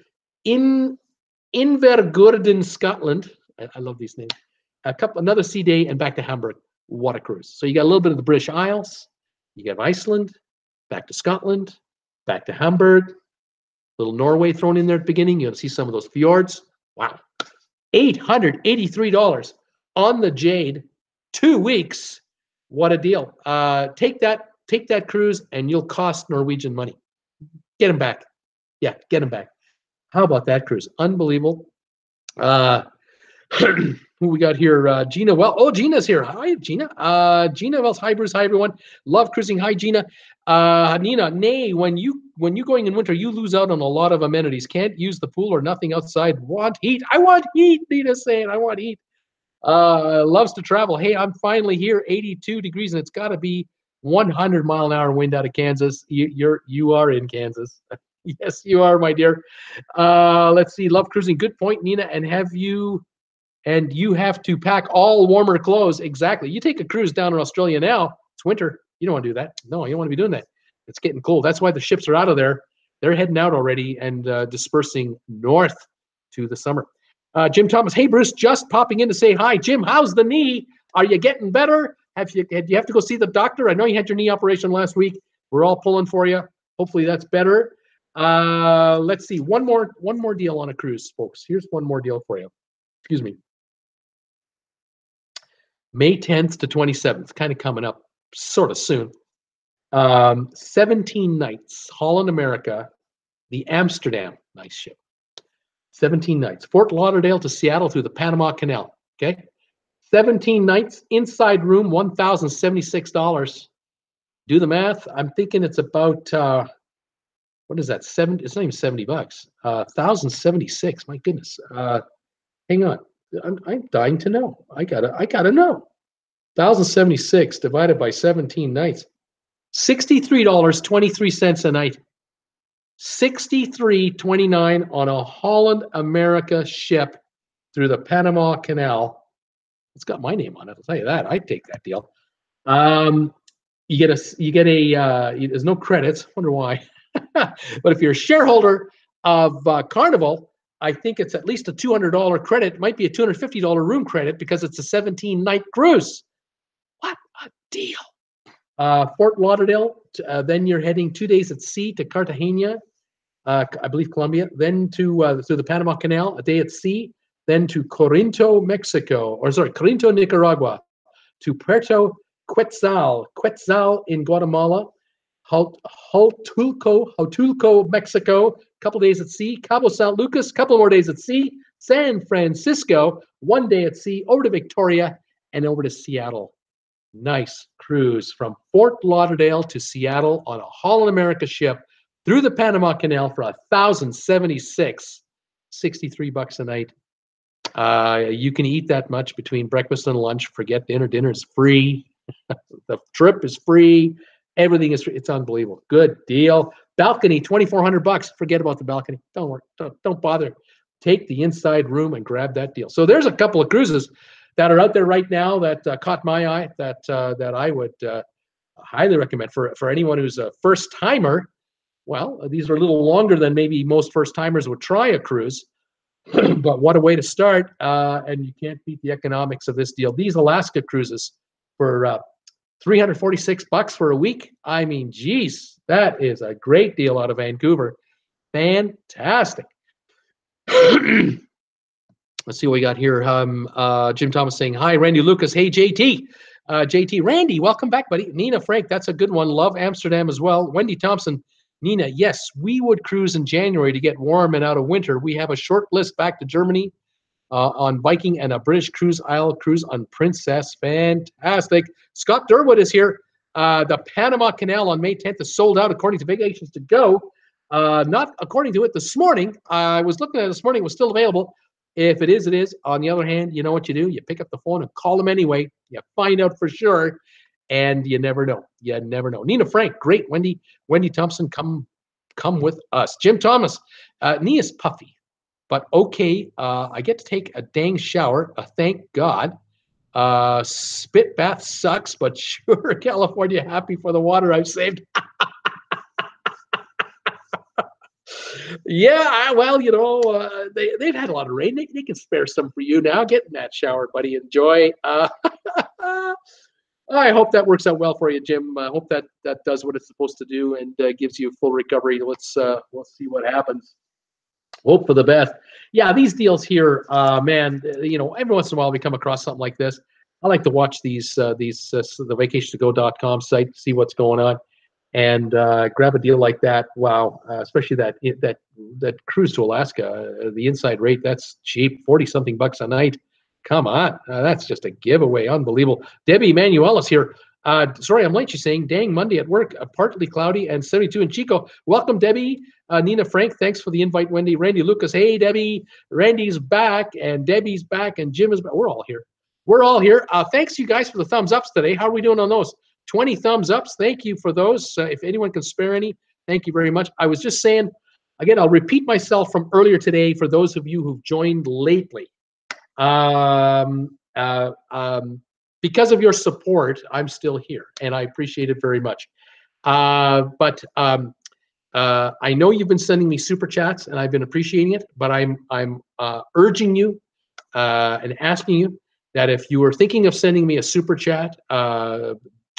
Invergordon, Scotland. I love these names. Another sea day and back to Hamburg. What a cruise. So you got a little bit of the British Isles. You got Iceland, back to Scotland, back to Hamburg. Little Norway thrown in there at the beginning. You'll see some of those fjords. Wow. $883 on the Jade. 2 weeks. What a deal. Take that cruise and you'll cost Norwegian money. Get them back. Yeah, get them back. How about that cruise? Unbelievable. Who we got here? Gina. Well, oh, Gina's here. Hi, Gina. Gina Wells. Hi, Bruce. Hi, everyone. Love cruising. Hi, Gina. Nina. Nay, when you going in winter, you lose out on a lot of amenities. Can't use the pool or nothing outside. Want heat? I want heat. Nina's saying, I want heat. Loves to travel. Hey, I'm finally here. 82 degrees, and it's got to be 100-mile-an-hour wind out of Kansas. You are in Kansas. Yes, you are, my dear. Let's see. Love cruising. Good point, Nina. And you have to pack all warmer clothes. Exactly. You take a cruise down in Australia now. It's winter. You don't want to do that. No, you don't want to be doing that. It's getting cold. That's why the ships are out of there. They're heading out already and dispersing north to the summer. Jim Thomas. Hey, Bruce. Just popping in to say hi. Jim, how's the knee? Are you getting better? Do you have to go see the doctor? I know you had your knee operation last week. We're all pulling for you. Hopefully that's better. Let's see. One more deal on a cruise, folks. Here's one more deal for you. Excuse me. May 10th to 27th, kind of coming up sort of soon. 17 nights, Holland America, the Amsterdam, nice ship. 17 nights. Fort Lauderdale to Seattle through the Panama Canal. Okay. 17 nights, inside room, $1,076. Do the math. I'm thinking it's about what is that? It's not even $70. 1,076. My goodness. Hang on. I'm dying to know. I gotta know. 1,076 divided by 17 nights. $63.23 a night. $63.29 on a Holland America ship through the Panama Canal. It's got my name on it. I'll tell you that. I'd take that deal. You get a. There's no credits. Wonder why. But if you're a shareholder of Carnival, I think it's at least a $200 credit. It might be a $250 room credit because it's a 17-night cruise. What a deal! Fort Lauderdale. Then you're heading 2 days at sea to Cartagena, I believe Colombia. Then to through the Panama Canal, a day at sea. Then to Corinto, Nicaragua. To Puerto Quetzal in Guatemala. Huatulco, Mexico, a couple days at sea. Cabo San Lucas, a couple more days at sea. San Francisco, 1 day at sea, over to Victoria, and over to Seattle. Nice cruise from Fort Lauderdale to Seattle on a Holland America ship through the Panama Canal for $1,076, $63 a night. You can eat that much between breakfast and lunch. Forget dinner. Dinner is free. The trip is free. Everything is free. It's unbelievable. Good deal. Balcony, $2,400. Forget about the balcony. Don't worry. Don't bother. Take the inside room and grab that deal. So there's a couple of cruises that are out there right now that caught my eye that I would highly recommend for anyone who's a first timer. Well, these are a little longer than maybe most first timers would try a cruise, but what a way to start! And you can't beat the economics of this deal. These Alaska cruises for $346 for a week. I mean, geez, that is a great deal out of Vancouver. Fantastic. Let's see what we got here. Jim Thomas saying, hi, Randy Lucas. Hey, JT. JT, Randy, welcome back, buddy. Nina Frank, that's a good one. Love Amsterdam as well. Wendy Thompson, Nina, yes, we would cruise in January to get warm and out of winter. We have a short list back to Germany on Viking and a British cruise Isle cruise on Princess. Fantastic. Scott Durwood is here. The Panama Canal on May 10th is sold out according to Vacations to Go. Not according to it this morning. I was looking at it this morning. It was still available. If it is, it is. On the other hand, you know what you do? You pick up the phone and call them anyway. You find out for sure, and you never know. You never know. Nina Frank, great. Wendy Thompson, come with us. Jim Thomas, Nia's puffy, but okay. I get to take a dang shower. Thank God. Spit bath sucks, but sure, California happy for the water I've saved. Yeah, well, you know, they've had a lot of rain. They can spare some for you now. Get in that shower, buddy. Enjoy. I hope that works out well for you, Jim. I hope that does what it's supposed to do and gives you full recovery. Let's see what happens. Hope for the best. Yeah, these deals here, man. You know, every once in a while we come across something like this. I like to watch the vacationstogo.com site, see what's going on. And grab a deal like that. Wow, especially that cruise to Alaska, the inside rate, that's cheap, 40-something bucks a night. Come on, that's just a giveaway. Unbelievable. Debbie Emanuel is here. Sorry, I'm late. She's saying, dang, Monday at work, partly cloudy and 72 in Chico. Welcome, Debbie. Nina Frank, thanks for the invite, Wendy. Randy Lucas, hey, Debbie. Randy's back, and Debbie's back, and Jim is back. We're all here. We're all here. Thanks, you guys, for the thumbs ups today. How are we doing on those? 20 thumbs ups. Thank you for those. If anyone can spare any, thank you very much. I was just saying, again, I'll repeat myself from earlier today for those of you who've joined lately. Because of your support, I'm still here, and I appreciate it very much. But I know you've been sending me super chats, and I've been appreciating it. But I'm urging you and asking you that if you are thinking of sending me a super chat,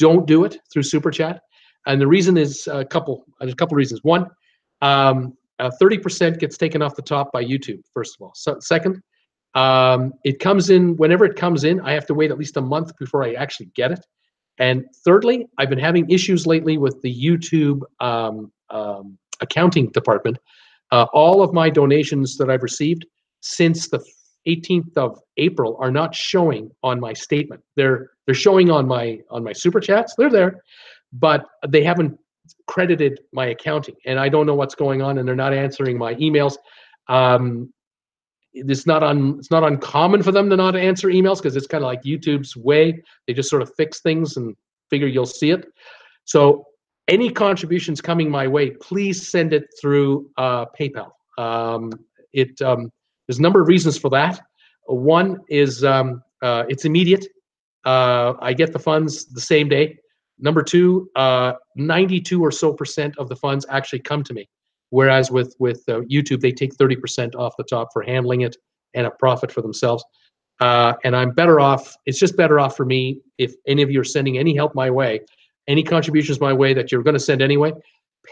don't do it through super chat, and the reason is there's a couple reasons. One, 30% gets taken off the top by YouTube. First of all, second, it comes in whenever it comes in. I have to wait at least a month before I actually get it. And thirdly, I've been having issues lately with the YouTube accounting department All of my donations that I've received since the 18th of April are not showing on my statement. They're showing on my super chats. They're there, but they haven't credited my accounting, and I don't know what's going on. And they're not answering my emails. It's not uncommon for them to not answer emails because it's kind of like YouTube's way. They just sort of fix things and figure you'll see it. So any contributions coming my way, please send it through PayPal. There's a number of reasons for that. One is it's immediate. I get the funds the same day. Number two, 92% or so of the funds actually come to me. Whereas with YouTube, they take 30% off the top for handling it and a profit for themselves. And I'm better off. It's just better off for me if any of you are sending any help my way, any contributions my way that you're going to send anyway.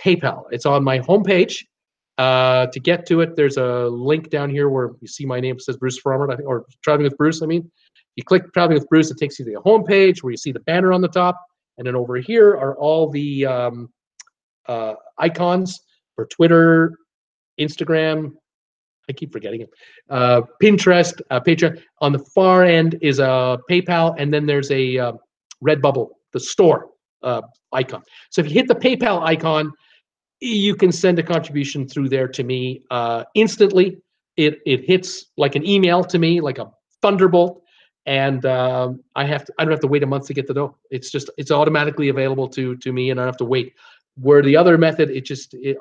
PayPal. It's on my homepage. To get to it, there's a link down here where you see my name. It says Bruce Frommer, I think, or Traveling with Bruce. I mean, you click Traveling with Bruce, it takes you to the homepage where you see the banner on the top, and then over here are all the icons for Twitter, Instagram. I keep forgetting it. Pinterest, Patreon. On the far end is a PayPal, and then there's a Redbubble, the store icon. So if you hit the PayPal icon, you can send a contribution through there to me instantly. It hits like an email to me, like a thunderbolt, and I don't have to wait a month to get the dough. It's automatically available to me, and I don't have to wait. Where the other method,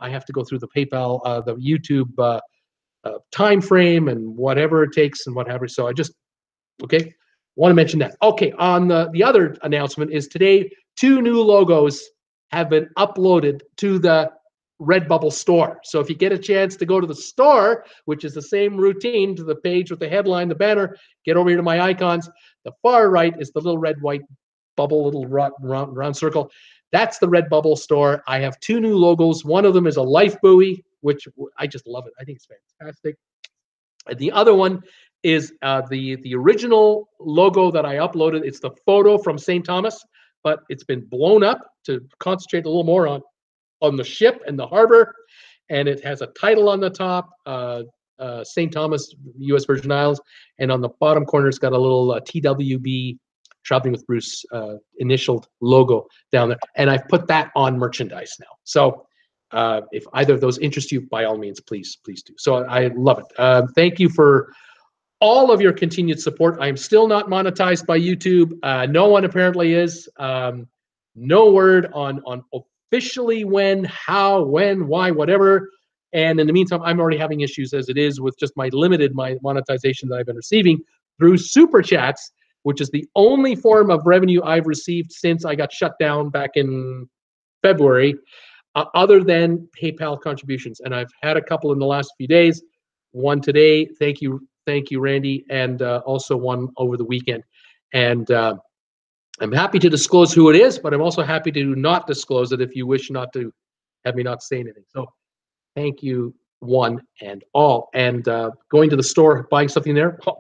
I have to go through the PayPal, the YouTube time frame, and whatever it takes, and whatever. So I just want to mention that. Okay, on the other announcement is today, 2 new logos have been uploaded to the Redbubble store. So if you get a chance to go to the store, which is the same routine to the page with the headline, the banner, get over here to my icons. The far right is the little red, white bubble, little round circle. That's the Redbubble store. I have 2 new logos. One of them is a life buoy, which I just love it. I think it's fantastic. And the other one is the original logo that I uploaded. It's the photo from St. Thomas, but it's been blown up to concentrate a little more on the ship and the harbor. And it has a title on the top, St. Thomas, U.S. Virgin Islands. And on the bottom corner, it's got a little TWB, Traveling with Bruce, initialed logo down there. And I've put that on merchandise now. So if either of those interest you, by all means, please do. So I love it. Thank you for all of your continued support. I'm still not monetized by YouTube. No one apparently is. No word on officially when, how, when, why, whatever. And in the meantime, I'm already having issues as it is with just my monetization that I've been receiving through Super Chats, which is the only form of revenue I've received since I got shut down back in February, other than PayPal contributions. And I've had a couple in the last few days. One today, thank you, Randy, and also one over the weekend. And I'm happy to disclose who it is, but I'm also happy to not disclose it if you wish not to have me not say anything. So thank you, one and all. And going to the store, buying something there, oh,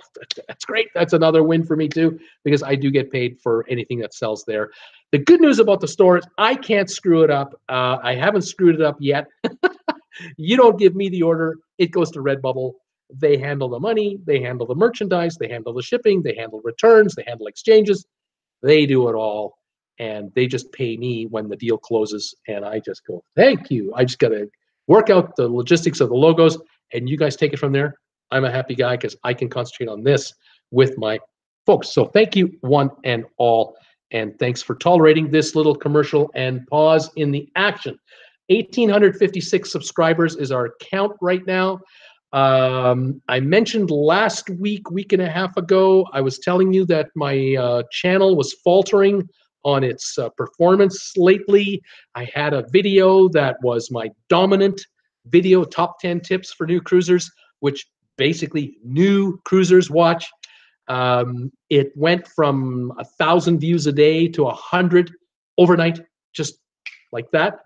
that's great. That's another win for me too, because I do get paid for anything that sells there. The good news about the store is I can't screw it up. I haven't screwed it up yet. You don't give me the order. It goes to Redbubble. They handle the money. They handle the merchandise. They handle the shipping. They handle returns. They handle exchanges. They do it all. And they just pay me when the deal closes. And I just go, thank you. I just got to work out the logistics of the logos, and you guys take it from there. I'm a happy guy because I can concentrate on this with my folks. So thank you, one and all. And thanks for tolerating this little commercial and pause in the action. 1,856 subscribers is our count right now. I mentioned last week and a half ago, I was telling you that my channel was faltering on its performance lately. I had a video that was my dominant video, top 10 tips for new cruisers, which basically new cruisers watch. It went from 1,000 views a day to 100 overnight, just like that,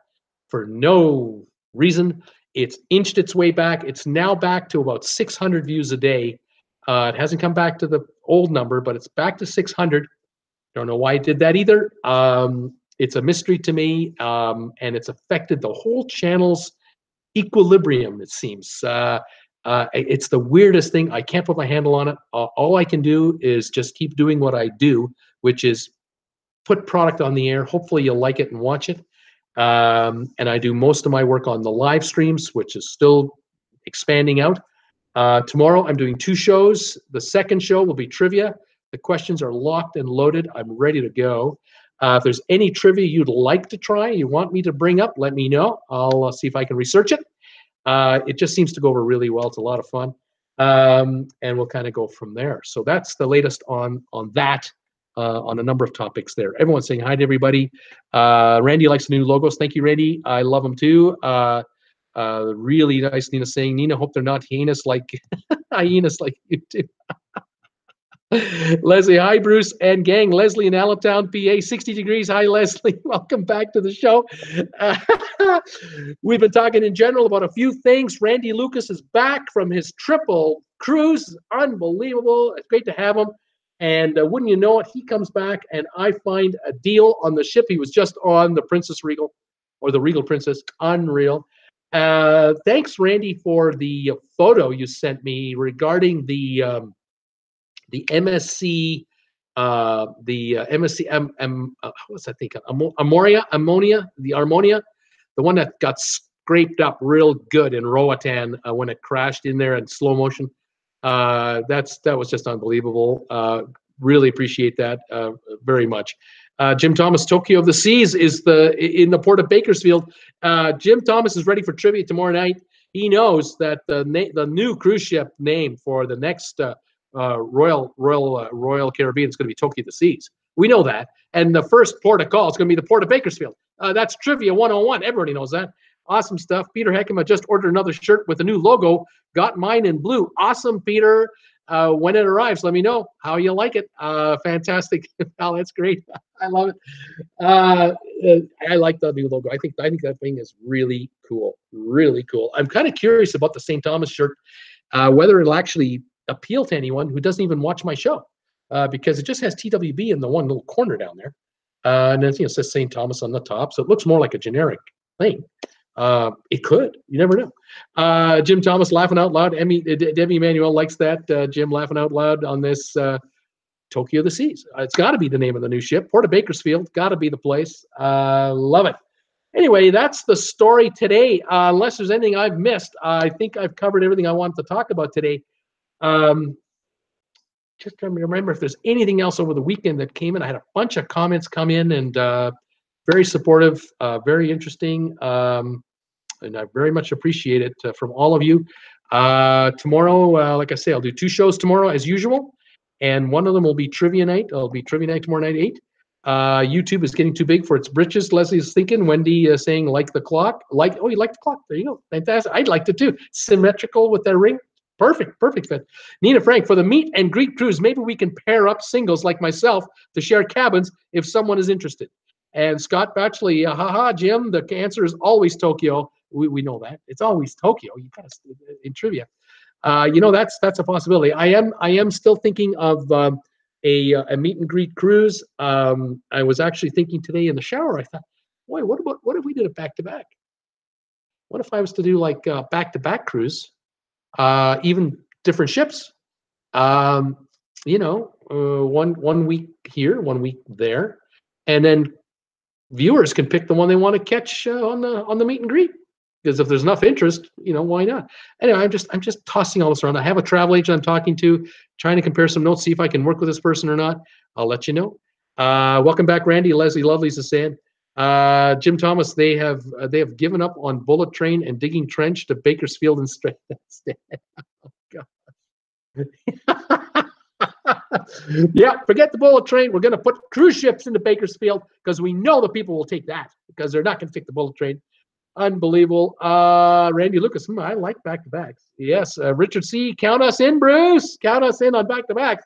for no reason. It's inched its way back. It's now back to about 600 views a day. It hasn't come back to the old number, but it's back to 600. Don't know why it did that either. It's a mystery to me, and it's affected the whole channel's equilibrium, it seems. It's the weirdest thing. I can't put my handle on it. All I can do is just keep doing what I do, which is put product on the air. Hopefully you'll like it and watch it. And I do most of my work on the live streams, which is still expanding out. Tomorrow I'm doing 2 shows. The second show will be trivia. The questions are locked and loaded. I'm ready to go. If there's any trivia you'd like to try, you want me to bring up, let me know. I'll see if I can research it. It just seems to go over really well. It's a lot of fun. And we'll kind of go from there. So that's the latest on that, on a number of topics there. Everyone's saying hi to everybody. Randy likes the new logos. Thank you, Randy. I love them too. Really nice. Nina saying, Nina, hope they're not hyenas like hyenas like you too. Leslie, hi, Bruce and gang. Leslie in Allentown, PA, 60 degrees. Hi, Leslie. Welcome back to the show. We've been talking in general about a few things. Randy Lucas is back from his triple cruise. Unbelievable. It's great to have him. And wouldn't you know it, he comes back and I find a deal on the ship he was just on, the Princess Regal, or the Regal Princess. Unreal. Thanks, Randy, for the photo you sent me regarding the MSC, what's that thing? Ammonia, the one that got scraped up real good in Roatan when it crashed in there in slow motion. That was just unbelievable. Really appreciate that very much. Jim Thomas, Tokyo of the Seas is in the port of Bakersfield. Jim Thomas is ready for trivia tomorrow night. He knows that the new cruise ship name for the next Royal Caribbean is going to be Tokyo of the Seas. We know that. And the first port of call is going to be the port of Bakersfield. That's Trivia 101. Everybody knows that. Awesome stuff. Peter Heckham, I just ordered another shirt with a new logo. Got mine in blue. Awesome, Peter. When it arrives, let me know how you like it. Fantastic. Oh, that's great. I love it. I like the new logo. I think that thing is really cool. Really cool. I'm kind of curious about the St. Thomas shirt, whether it'll actually appeal to anyone who doesn't even watch my show, because it just has TWB in the one little corner down there, and then it says St. Thomas on the top, so it looks more like a generic thing. It could. You never know. Jim Thomas laughing out loud. Debbie Emanuel likes that. Jim laughing out loud on this Tokyo of the Seas. It's got to be the name of the new ship. Port of Bakersfield. Got to be the place. Love it. Anyway, that's the story today. Unless there's anything I've missed, I think I've covered everything I wanted to talk about today. Just trying to remember if there's anything else over the weekend that came in. I had a bunch of comments come in and very supportive, very interesting, and I very much appreciate it from all of you. Tomorrow, like I say, I'll do 2 shows tomorrow as usual, and one of them will be trivia night. It'll be trivia night tomorrow night, 8. YouTube is getting too big for its britches. Leslie's thinking. Wendy saying like the clock. Oh, you like the clock? There you go. Fantastic. I'd like to too. Symmetrical with that ring. Perfect fit. Nina Frank, for the meet and greet cruise, maybe we can pair up singles like myself to share cabins if someone is interested. And Scott Batchley, haha, Jim, the answer is always Tokyo. We know that. It's always Tokyo. You kind of in trivia. That's a possibility. I am still thinking of a meet and greet cruise. I was actually thinking today in the shower, I thought, boy, what if we did it back to back? What if I was to do like back to back cruise? Even different ships, one week here, 1 week there, and then viewers can pick the one they want to catch on the meet and greet. Because if there's enough interest, why not? Anyway, I'm just tossing all this around. I have a travel agent I'm talking to, trying to compare some notes, see if I can work with this person or not. I'll let you know. Welcome back, Randy. Leslie Lovely's is saying. Jim Thomas, they have given up on bullet train and digging trench to Bakersfield instead. Oh, God. Yeah, forget the bullet train. We're going to put cruise ships into Bakersfield because we know the people will take that because they're not going to take the bullet train. Unbelievable. Randy Lucas, I like back-to-backs. Yes, Richard C., count us in, Bruce. Count us in on back-to-backs.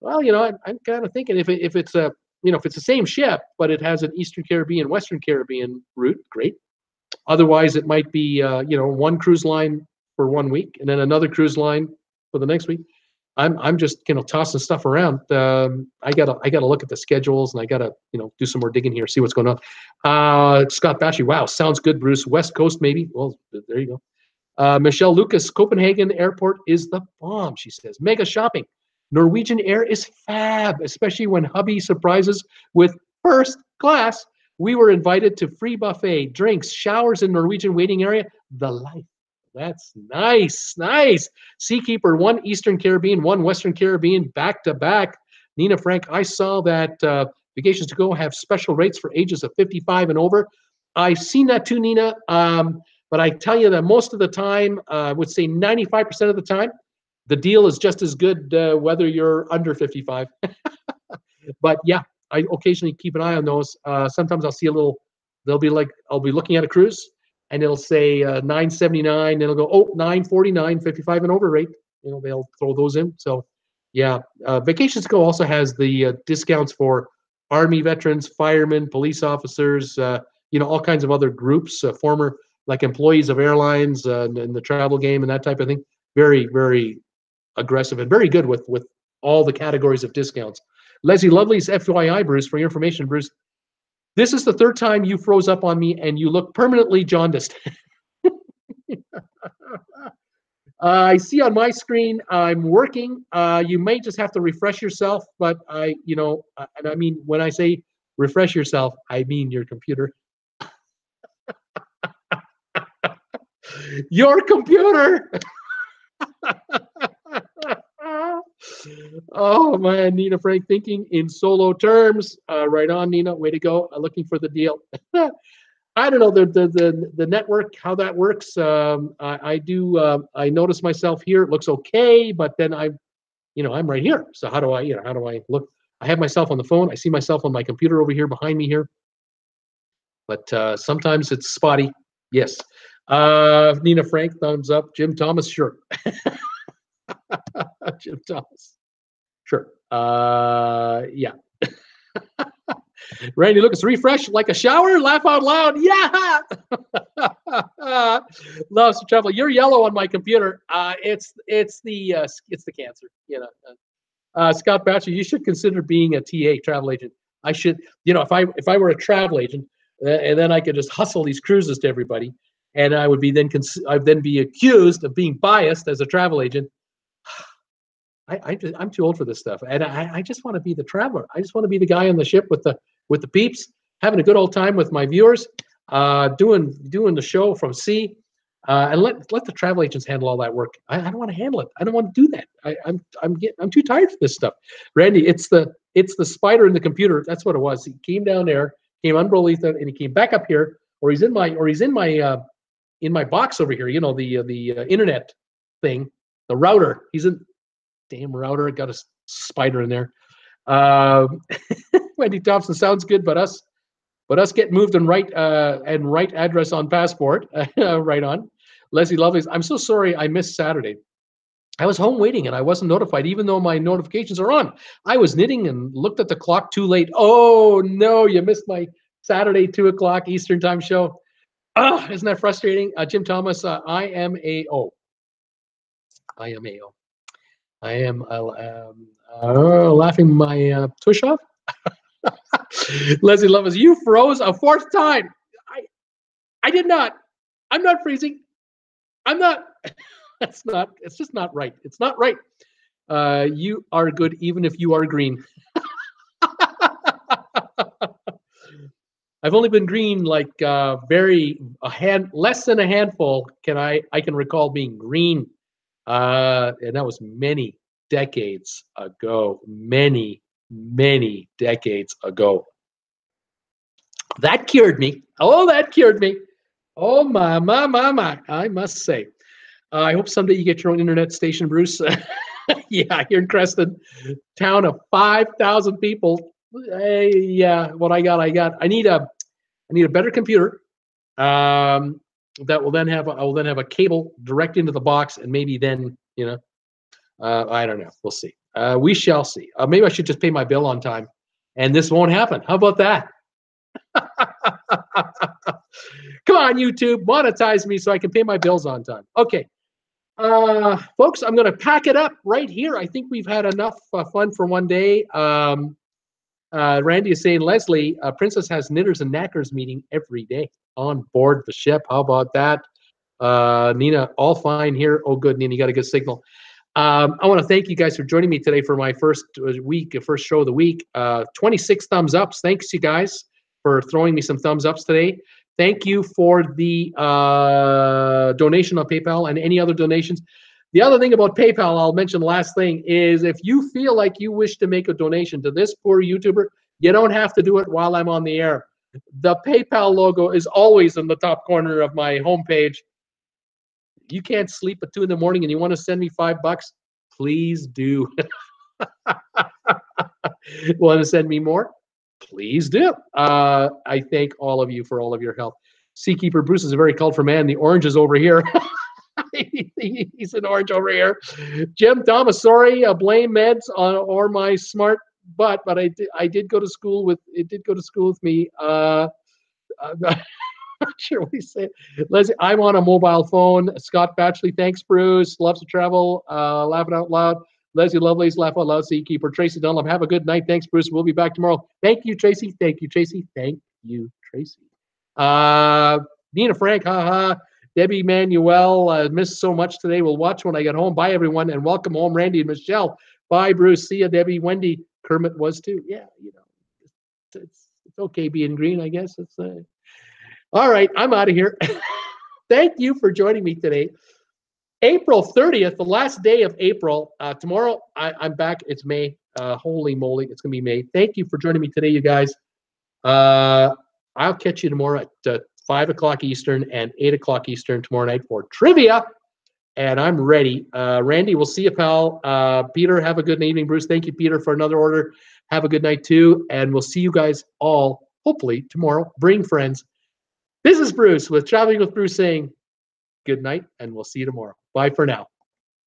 Well, I'm kind of thinking if it's the same ship, but it has an Eastern Caribbean, Western Caribbean route, great. Otherwise, it might be, one cruise line for 1 week and then another cruise line for the next week. I'm just tossing stuff around. I gotta look at the schedules, and I gotta do some more digging here, see what's going on. Scott Bashy, wow, sounds good, Bruce. West Coast maybe. Well, there you go. Michelle Lucas, Copenhagen Airport is the bomb. She says mega shopping. Norwegian Air is fab, especially when hubby surprises with first class. We were invited to free buffet, drinks, showers in Norwegian waiting area. The life. That's nice, nice. Seakeeper, one Eastern Caribbean, one Western Caribbean, back to back. Nina Frank, I saw that Vacations to Go have special rates for ages of 55 and over. I've seen that too, Nina. But I tell you that most of the time, I would say 95% of the time, the deal is just as good whether you're under 55. But yeah, I occasionally keep an eye on those. Sometimes I'll see a little, they'll be like, I'll be looking at a cruise, and it'll say 979, and it'll go, oh, 949, 55 and over rate. They'll throw those in. So yeah, Vacations to Go also has the discounts for Army veterans, firemen, police officers, all kinds of other groups, former like employees of airlines in the travel game and that type of thing. Very, very aggressive and very good with all the categories of discounts. Leslie Lovely's FYI, Bruce, for your information, Bruce, this is the third time you froze up on me and you look permanently jaundiced. I see on my screen I'm working. You may just have to refresh yourself, but and I mean, when I say refresh yourself, I mean your computer. Your computer! Oh man, Nina Frank, thinking in solo terms. Right on, Nina. Way to go. Looking for the deal. I don't know the network, how that works. I notice myself here. It looks okay, but then I'm right here. So how do I look? I have myself on the phone. I see myself on my computer over here behind me here. But sometimes it's spotty. Yes. Nina Frank, thumbs up. Jim Thomas, sure. Jim Thomas. Sure. Yeah. Randy Lucas, refresh like a shower, laugh out loud. Yeah. Loves to travel. You're yellow on my computer. It's the cancer. Scott Batcher, you should consider being a TA, travel agent. I should, if I were a travel agent, and then I could just hustle these cruises to everybody, and I would be I'd then be accused of being biased as a travel agent. I'm too old for this stuff, and I just want to be the traveler. I just want to be the guy on the ship with the peeps, having a good old time with my viewers, doing the show from sea, and let the travel agents handle all that work. I don't want to handle it. I don't want to do that. I'm too tired for this stuff. Randy, it's the spider in the computer. That's what it was. He came down there, came underneath it, and he came back up here, or he's in my box over here. The internet thing, the router. He's in. Damn router, got a spider in there. Wendy Thompson, sounds good, but us get moved and right address on passport. Right on. Leslie Lovelace, I'm so sorry I missed Saturday. I was home waiting and I wasn't notified, even though my notifications are on. I was knitting and looked at the clock too late. Oh no, you missed my Saturday 2:00 Eastern time show. Isn't that frustrating? Jim Thomas, IMAO. I am laughing my tush off. Leslie Lovelace, you froze a fourth time. I did not. I'm not freezing. I'm not. It's just not right. It's not right. You are good even if you are green. I've only been green like less than a handful. I can recall being green. And that was many decades ago. Many decades ago. That cured me. Oh, that cured me. Oh, my. I must say. I hope someday you get your own internet station, Bruce. Yeah, here in Creston, town of 5,000 people. Hey, yeah, what I got. I need a better computer. That will then have a cable direct into the box, and maybe then I don't know. We'll see. We shall see. Maybe I should just pay my bill on time, and this won't happen. How about that? Come on, YouTube, monetize me so I can pay my bills on time. Okay. Folks, I'm going to pack it up right here. I think we've had enough fun for one day. Randy is saying, Leslie, Princess has knitters and knackers meeting every day on board the ship. How about that? Nina, all fine here. Oh, good, Nina, you got a good signal. I want to thank you guys for joining me today for my first show of the week. 26 thumbs ups. Thanks, you guys, for throwing me some thumbs ups today. Thank you for the donation on PayPal and any other donations. The other thing about PayPal, I'll mention the last thing, is if you feel like you wish to make a donation to this poor YouTuber, you don't have to do it while I'm on the air. The PayPal logo is always in the top corner of my homepage. You can't sleep at 2 in the morning and you want to send me $5, please do. Want to send me more? Please do. I thank all of you for all of your help. Seakeeper Bruce is a very colorful man. The orange is over here. He's an orange over here. Jim Thomas, sorry, blame meds on or my smart butt, but I did go to school with me. I'm not sure what he said. Leslie, I'm on a mobile phone. Scott Batchley, thanks, Bruce. Loves to travel. Laughing out loud. Leslie Lovelace, laugh out loud. Seakeeper Tracy Dunlop, have a good night. Thanks, Bruce. We'll be back tomorrow. Thank you, Tracy. Thank you, Tracy. Thank you, Tracy. Nina Frank, haha. Debbie Manuel, missed so much today. We'll watch when I get home. Bye, everyone, and welcome home, Randy and Michelle. Bye, Bruce. See ya, Debbie. Wendy. Kermit was too. Yeah, you know, it's okay being green, I guess. It's all right. I'm out of here. Thank you for joining me today. April 30th, the last day of April. Tomorrow, I'm back. It's May. Holy moly, it's gonna be May. Thank you for joining me today, you guys. I'll catch you tomorrow at 5 o'clock Eastern and 8 o'clock Eastern tomorrow night for trivia. And I'm ready. Randy, we'll see you, pal. Peter, have a good evening. Bruce, thank you, Peter, for another order. Have a good night, too. And we'll see you guys all, hopefully, tomorrow. Bring friends. This is Bruce with Traveling with Bruce saying good night, and we'll see you tomorrow. Bye for now.